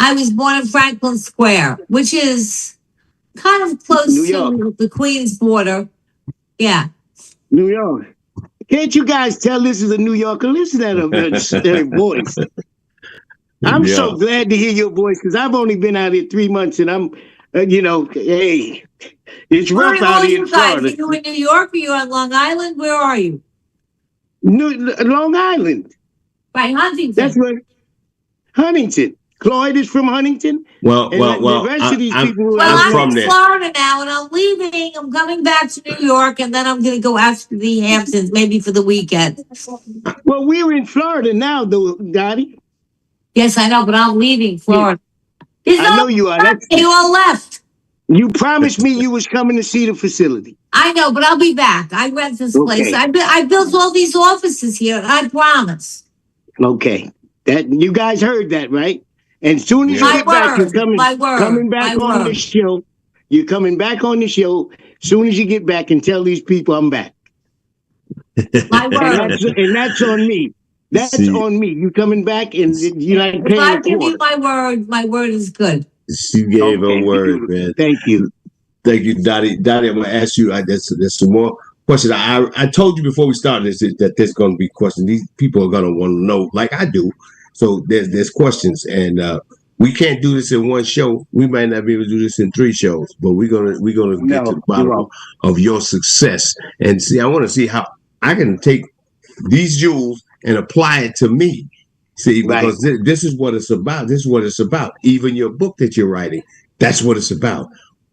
S2: I was born in Franklin Square, which is kind of close
S8: New York.
S2: to the Queens border. Yeah.
S8: New York. Can't you guys tell this is a New Yorker? Listen to her voice. I'm
S4: Yeah.
S8: so glad to hear your voice, because I've only been out here 3 months, and I'm, hey, it's
S2: Where
S8: rough
S2: are
S8: out
S2: all
S8: here in
S2: you guys?
S8: Florida.
S2: Are you in New York? Are you on Long Island? Where are you?
S8: Long Island.
S2: Right, Huntington.
S8: That's where Huntington. Cloyd is from Huntington.
S4: Well,
S8: And the rest of these people who
S2: Well,
S8: are
S2: I'm
S4: from
S2: in
S4: there.
S2: Florida now, and I'm leaving. I'm coming back to New York, and then I'm going to go out to the Hamptons, maybe for the weekend.
S8: Well, we're in Florida now, though, Dottie.
S2: Yes, I know, but I'm leaving Florida. There's
S8: I know you are.
S2: They all left.
S8: You promised me you was coming to see the facility.
S2: I know, but I'll be back. I rent this place.
S8: Okay.
S2: I built all these offices here. I promise.
S8: Okay. That you guys heard that, right? And as soon as you
S2: My
S8: get back, you're
S2: word, my word,
S8: coming back
S2: my
S8: on
S2: word.
S8: the show. You're coming back on the show. As soon as you get back, and tell these people I'm back.
S2: My word.
S8: And that's on me. That's
S4: See.
S8: on me. You coming back, and you're not
S2: If
S8: paying
S2: I
S8: a
S2: give you
S8: quarter.
S2: my word is good.
S4: She gave
S8: Okay,
S4: her word,
S8: beautiful.
S4: man.
S8: Thank you.
S4: Thank you, Dottie. Dottie, I'm gonna ask you. There's some more questions. I told you before we started this that there's gonna be questions. These people are gonna want to know, like I do. So there's questions, and we can't do this in one show. We might not be able to do this in 3 shows, but we're gonna get to the bottom of your success and see. I want to see how I can take these jewels and apply it to me. See, because this is what it's about. This is what it's about. Even your book that you're writing, that's what it's about.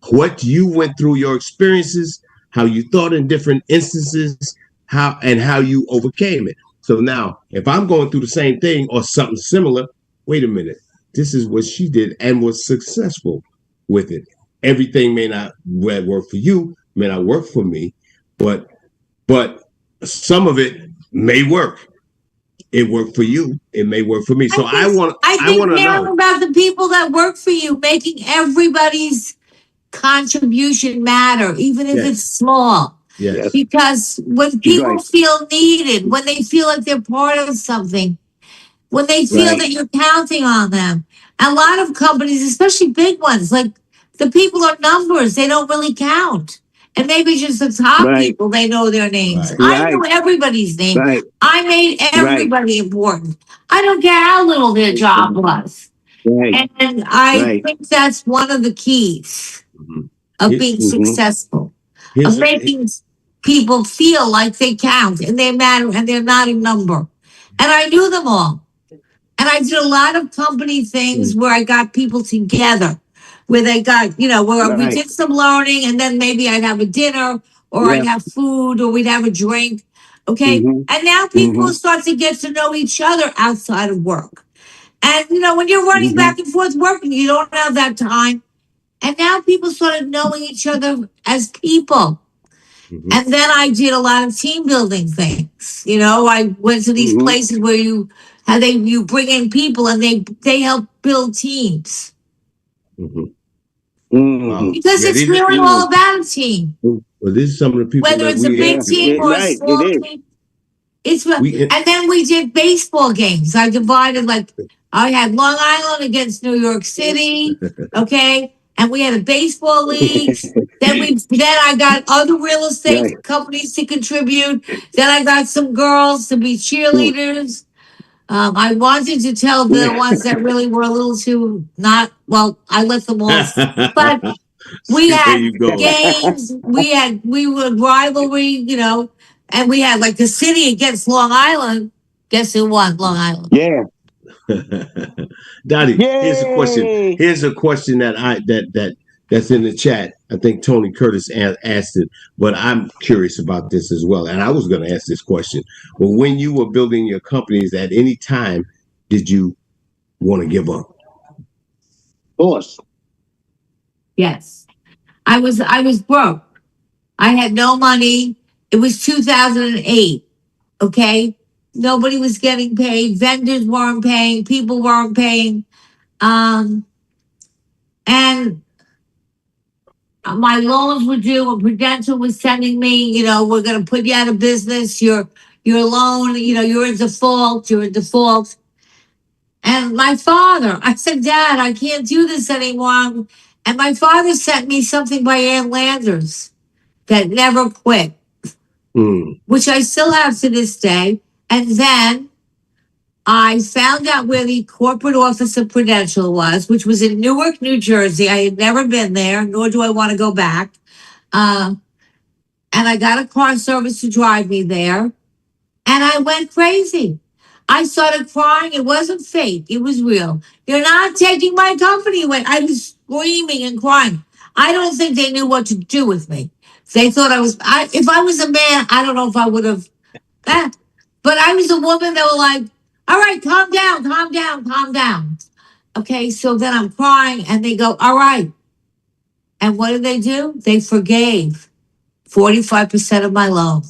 S4: What you went through, your experiences, how you thought in different instances, how you overcame it. So now, if I'm going through the same thing or something similar, wait a minute. This is what she did and was successful with it. Everything may not work for you, may not work for me, but some of it may work. It worked for you. It may work for me. So I want to know
S2: about the people that work for you, making everybody's contribution matter, even if it's small.
S4: Yes.
S2: Because when people feel needed, when they feel like they're part of something, when they feel that you're counting on them, a lot of companies, especially big ones, like the people are numbers, they don't really count. And maybe just the top people, they know their names. I know everybody's name. I made everybody important. I don't care how little their job was. And I think that's one of the keys of being successful, of making people feel like they count and they matter and they're not a number. And I knew them all. And I did a lot of company things where I got people together, where they got, where we did some learning, and then maybe I'd have a dinner or I'd have food or we'd have a drink. Okay. And now people start to get to know each other outside of work. And, when you're running back and forth working, you don't have that time. And now people started knowing each other as people. And then I did a lot of team building things. I went to these places where you bring in people and they help build teams. Because it's really all about a team.
S4: Well, this is some of the people.
S2: Whether it's a big team or a small team. And then we did baseball games. I divided, I had Long Island against New York City. Okay. and we had a baseball leagues. Then I got other real estate
S8: Right.
S2: companies to contribute. Then I got some girls to be cheerleaders. I wanted to tell the ones that really were a little too not well. I let them off, but we
S4: There
S2: had
S4: you go.
S2: games. We were rivalry, and we had like the city against Long Island. Guess who won? Long Island.
S8: Yeah.
S4: Dottie, here's a question.
S8: Yay.
S4: Here's a question that's in the chat. I think Tony Curtis asked it, but I'm curious about this as well. And I was going to ask this question. Well, when you were building your companies, at any time did you want to give up?
S8: Of course.
S2: Yes, I was broke. I had no money. It was 2008. Okay, nobody was getting paid. Vendors weren't paying. People weren't paying. And my loans were due, and Prudential was sending me, we're going to put you out of business. Your loan, you're in default. You're in default. And my father, I said, Dad, I can't do this anymore. And my father sent me something by Ann Landers that never quit, which I still have to this day. And then I found out where the corporate office of Prudential was, which was in Newark, New Jersey. I had never been there, nor do I want to go back. And I got a car service to drive me there. And I went crazy. I started crying. It wasn't fake. It was real. You're not taking my company away. I was screaming and crying. I don't think they knew what to do with me. They thought if I was a man, I don't know if I would have. But I was a woman. They were like, all right, calm down, calm down, calm down. Okay, so then I'm crying and they go, all right. And what did they do? They forgave 45% of my loan.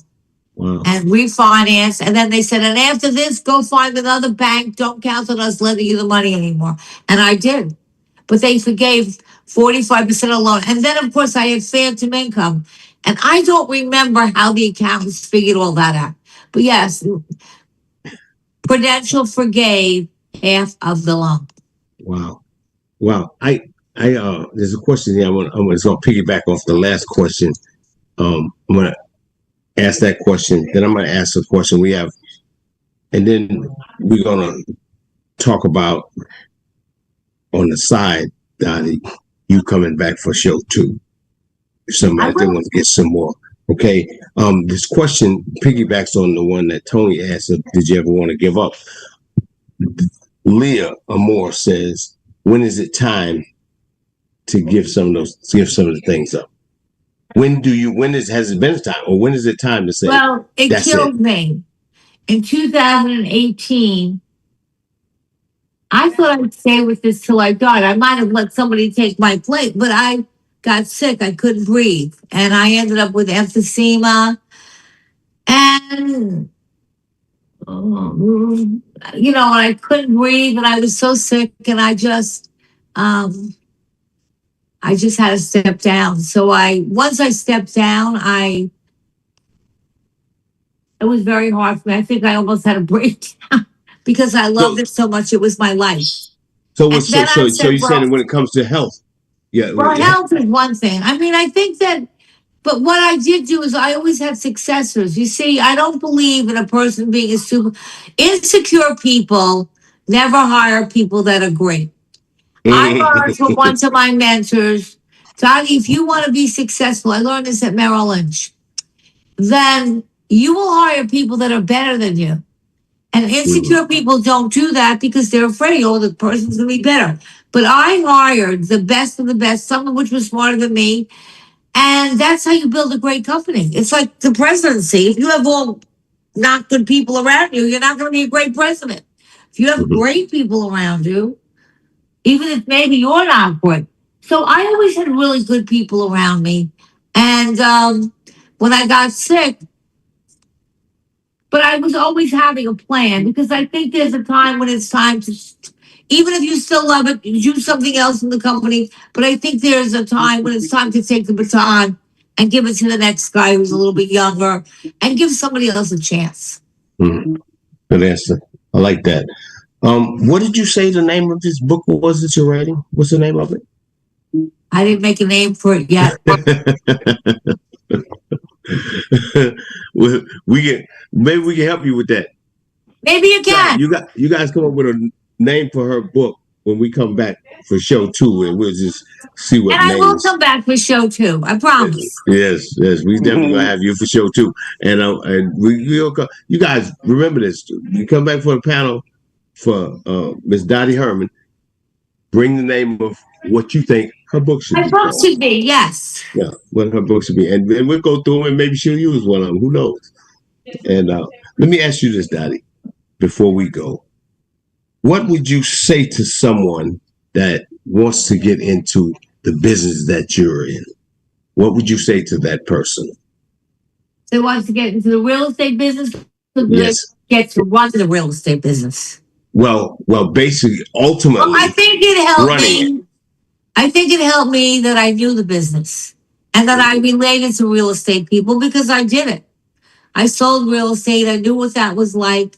S4: Wow.
S2: And refinance. And then they said, and after this, go find another bank. Don't count on us lending you the money anymore. And I did. But they forgave 45% of the loan. And then, of course, I had phantom income. And I don't remember how the accountants figured all that out. But yes, Prudential forgave half of the loan.
S4: Wow. Wow. There's a question here. I'm going to piggyback off the last question. I'm going to ask that question. Then I'm going to ask a question we have. And then we're going to talk about on the side, Dottie, you coming back for show 2. If somebody wants to get some more. Okay. This question piggybacks on the one that Tony asked. Did you ever want to give up? Leah Amore says, when is it time to give some of the things up? Has it been time, or when is it time to say?
S2: Well, it killed me. In 2018, I thought I'd stay with this till I died. I might have let somebody take my plate, but I got sick. I couldn't breathe. And I ended up with emphysema. And, I couldn't breathe, and I was so sick, and I just had to step down. So once I stepped down, it was very hard for me. I think I almost had a breakdown because I loved it so much. It was my life.
S4: So you're saying when it comes to health? Yeah.
S2: Well, health is one thing. I mean, I think that, but what I did do is I always have successors. You see, I don't believe in a person being insecure people never hire people that are great. I learned from one of my mentors, Dottie, if you want to be successful, I learned this at Merrill Lynch, then you will hire people that are better than you. And insecure people don't do that because they're afraid, the person's going to be better. But I hired the best of the best, some of which was smarter than me. And that's how you build a great company. It's like the presidency. If you have all not good people around you, you're not going to be a great president. If you have great people around you, even if maybe you're not good. So I always had really good people around me. And when I got sick, but I was always having a plan because I think there's a time when it's time to, even if you still love it, do something else in the company. But I think there's a time when it's time to take the baton and give it to the next guy who's a little bit younger and give somebody else a chance.
S4: Good answer. I like that. What did you say the name of this book was that you're writing? What's the name of it?
S2: I didn't make a name for it yet.
S4: we can maybe we can help you with that.
S2: Maybe you can.
S4: You guys come up with a name for her book when we come back for show 2, and we'll just see what
S2: And I will
S4: names.
S2: come back for show 2. I promise.
S4: Yes, we definitely gonna have you for show 2, and we'll come. You guys remember this? You come back for the panel for Miss Dottie Herman. Bring the name of what you think her book should
S2: My
S4: be
S2: book
S4: called.
S2: should be, yes.
S4: Yeah, what her book should be, and we'll go through them, and maybe she'll use one of them. Who knows? And let me ask you this, Dottie, before we go. What would you say to someone that wants to get into the business that you're in? What would you say to that person?
S2: They want to get into the real estate business.
S4: Yes.
S2: Get to run the real estate business.
S4: Well, basically, ultimately,
S2: I think it helped
S4: running
S2: me. I think it helped me that I knew the business and that I related to real estate people because I did it. I sold real estate. I knew what that was like.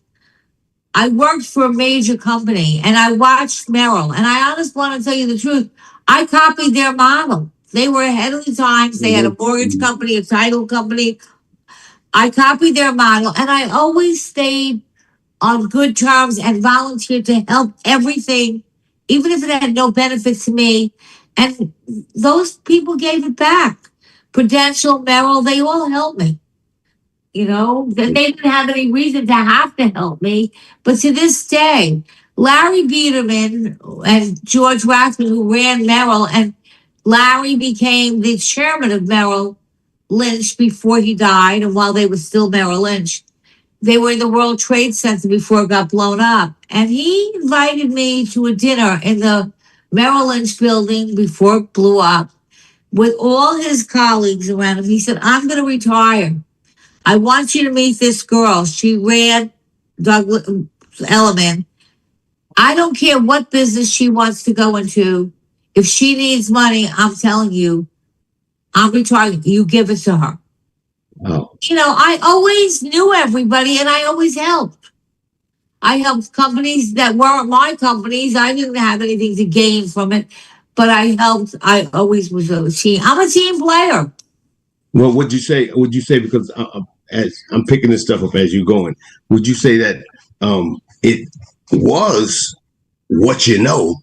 S2: I worked for a major company and I watched Merrill. And I honestly want to tell you the truth. I copied their model. They were ahead of the times. They had a mortgage company, a title company. I copied their model and I always stayed on good terms and volunteered to help everything, even if it had no benefit to me. And those people gave it back. Prudential, Merrill, they all helped me. You know, they didn't have any reason to have to help me. But to this day, Larry Biederman and George Rathman, who ran Merrill, and Larry became the chairman of Merrill Lynch before he died, and while they were still Merrill Lynch. They were in the World Trade Center before it got blown up. And he invited me to a dinner in the Merrill Lynch building before it blew up with all his colleagues around him. He said, I'm going to retire. I want you to meet this girl. She ran Douglas Elliman. I don't care what business she wants to go into. If she needs money, I'm telling you, I'm retiring. You give it to her.
S4: Oh.
S2: You know, I always knew everybody and I always helped. I helped companies that weren't my companies. I didn't have anything to gain from it, but I helped. I always was a team. I'm a team player.
S4: Well, would you say? Because as I'm picking this stuff up as you're going, would you say that it was what you know,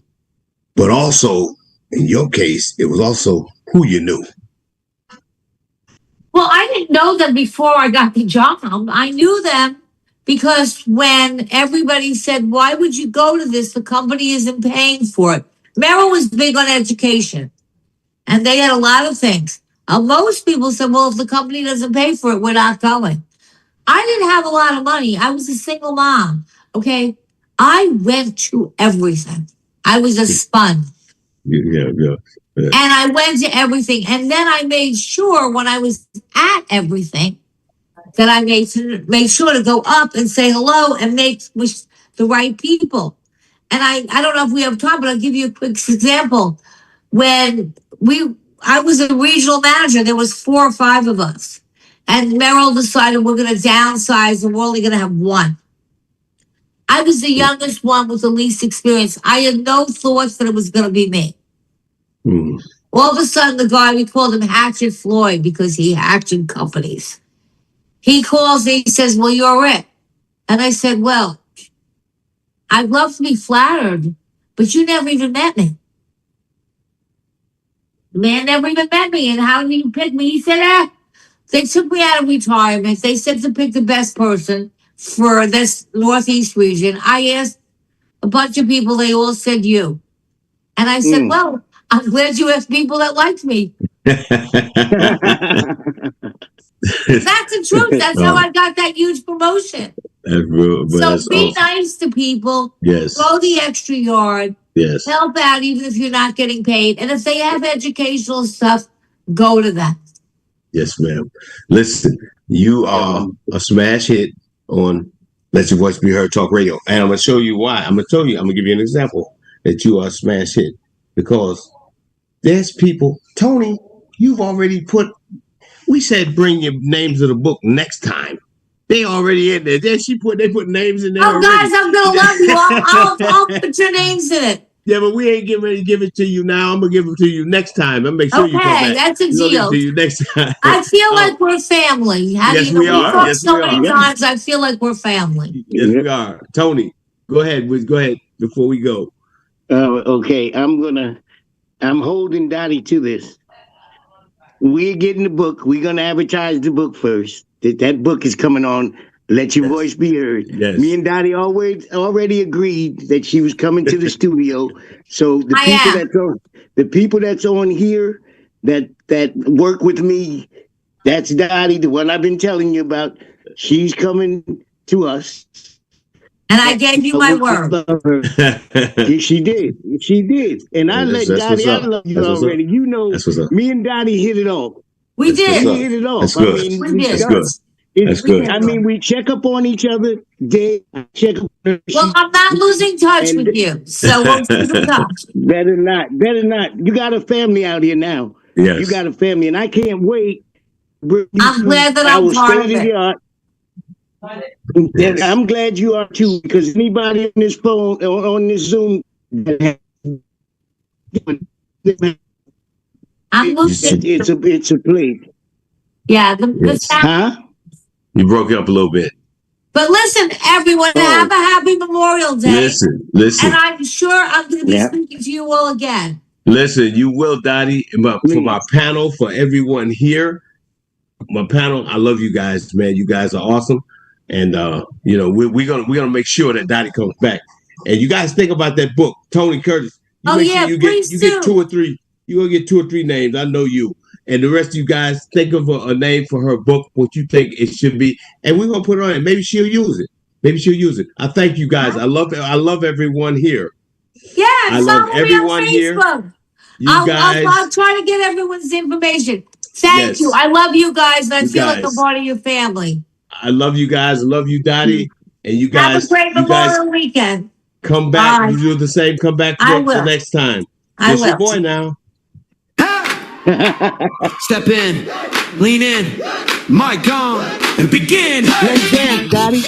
S4: but also in your case, it was also who you knew?
S2: Well, I didn't know them before I got the job. I knew them because when everybody said, why would you go to this? The company isn't paying for it. Merrill was big on education and they had a lot of things. Most people said, well, if the company doesn't pay for it, we're not going. I didn't have a lot of money. I was a single mom. Okay. I went to everything. I was a sponge.
S4: Yeah.
S2: And I went to everything. And then I made sure when I was at everything that I made sure to go up and say hello and make with the right people. And I don't know if we have time, but I'll give you a quick example. When I was a regional manager, there was 4 or 5 of us. And Merrill decided we're going to downsize and we're only going to have 1. I was the youngest one with the least experience. I had no thoughts that it was going to be me.
S4: Mm.
S2: All of a sudden, the guy, we called him Hatchet Floyd because he hatched companies. He calls me, he says, well, you're it. And I said, well, I'd love to be flattered, but you never even met me. The man never even met me. And how did you pick me? He said, they took me out of retirement. They said to pick the best person for this Northeast region. I asked a bunch of people. They all said you. And I said, well, I'm glad you asked people that liked me. That's the truth. That's how I got that huge promotion.
S4: That's real. But
S2: so
S4: that's
S2: be
S4: awesome.
S2: nice to people.
S4: Yes.
S2: Go the extra yard.
S4: Yes.
S2: Help out even if you're not getting paid. And if they have educational stuff, go to that.
S4: Yes, ma'am. Listen, you are a smash hit on Let Your Voice Be Heard Talk Radio. And I'm going to show you why. I'm going to give you an example that you are a smash hit. Because there's people, Tony, you've already we said bring your names to the book next time. They already in there. They put names in there.
S2: Oh, guys, I'm going to love you. I'll put your names in it.
S4: Yeah, but we ain't getting ready to give it to you now. I'm gonna give it to you next time. I'll make sure you come
S2: Okay,
S4: back.
S2: that's a
S4: We're gonna give it
S2: deal.
S4: to you next time.
S2: I feel like we're family.
S4: Yes, we
S2: We've
S4: are.
S2: talked
S4: Yes,
S2: so
S4: we
S2: many
S4: are.
S2: times. I feel like we're family.
S4: Yes, we are. Tony, go ahead. Go ahead before we go.
S8: Okay, I'm holding Dottie to this. We're getting the book. We're gonna advertise the book first. That book is coming on. Let your voice be heard.
S4: Yes.
S8: Me and Dottie already agreed that she was coming to the studio. So the people that's on here that work with me, that's Dottie, the one I've been telling you about. She's coming to us.
S2: And I gave you my word.
S8: She did. She did. And I let Dottie, I love you already. You know, me and Dottie hit it off.
S2: We did.
S8: We hit it off.
S4: That's good.
S8: I mean,
S2: We did.
S4: That's good. That's good.
S8: I mean, we check up on each other. Check up on
S2: Well, I'm not losing touch with you, so we'll keep in touch.
S8: Better not. You got a family out here now.
S4: Yes.
S8: You got a family, and I can't wait.
S2: I'm glad that I'm part of it.
S8: Yes. I'm glad you are too, because anybody on this phone or on this Zoom,
S2: I'm losing.
S8: It's a place.
S2: Yeah,
S8: Huh?
S4: You broke up a little bit.
S2: But listen, everyone, have a happy Memorial Day.
S4: Listen.
S2: And I'm sure I'm going to be speaking to you all again.
S4: Listen, you will, Dottie. But for my panel, for everyone here, my panel, I love you guys, man. You guys are awesome. And we're gonna make sure that Dottie comes back. And you guys think about that book, Tony Curtis. You get 2 or 3. You're gonna get 2 or 3 names. I know you. And the rest of you guys think of a name for her book, what you think it should be, and we're gonna put it on it. Maybe she'll use it. I thank you guys. I love everyone here.
S2: Yeah,
S4: I love everyone here.
S2: I'll try to get everyone's information. Thank you. I love you guys, and I feel like I'm part of your family.
S4: I love you guys. I love you, Dottie. And you guys
S2: have a great Memorial weekend.
S4: Come back. You do the same. Come back the next time.
S2: I will.
S4: Your boy now.
S1: Step in, lean in, mic on, and begin.
S8: Let's dance, Dottie.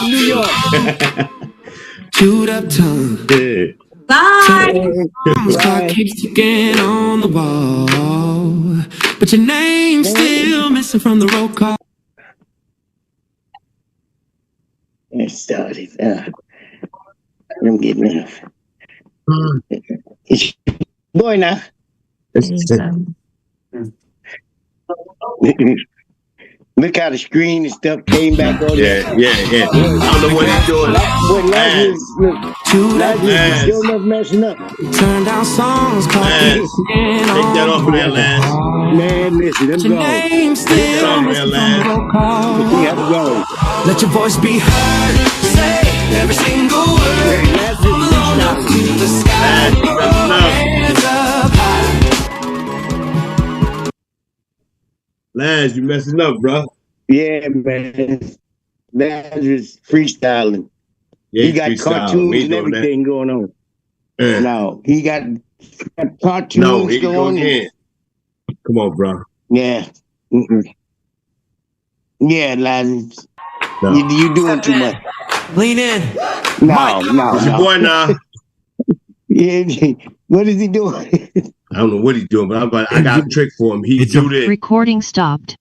S8: New York.
S1: Chewed up tongue.
S2: Bye.
S1: Clock keeps ticking on the wall, but your name's still missing from the roll call.
S8: It started. I'm getting enough. It's boy now. Look how the screen and stuff came back on.
S4: Yeah. I don't know what he's doing.
S8: Lazarus still not messing up.
S1: Turn down songs.
S4: Take that off of there, Laz.
S8: Man, listen, I'm going.
S1: Name's still missing from the roll call.
S8: Let
S1: your voice be heard. Say every single word. Blown up to the sky. Hands up high.
S4: Laz, you messing up, bro.
S8: Yeah, man. Lazarus freestyling.
S4: Yeah,
S8: he got cartoons and everything going on. No, he got cartoons going on.
S4: Come on, bro.
S8: Yeah. Yeah, Lazarus.
S4: No.
S8: You doing too much.
S1: Lean in.
S8: No.
S4: It's your boy now.
S8: Yeah, what is he doing?
S4: I don't know what he's doing, but I got a trick for him. He do this.
S9: Recording stopped.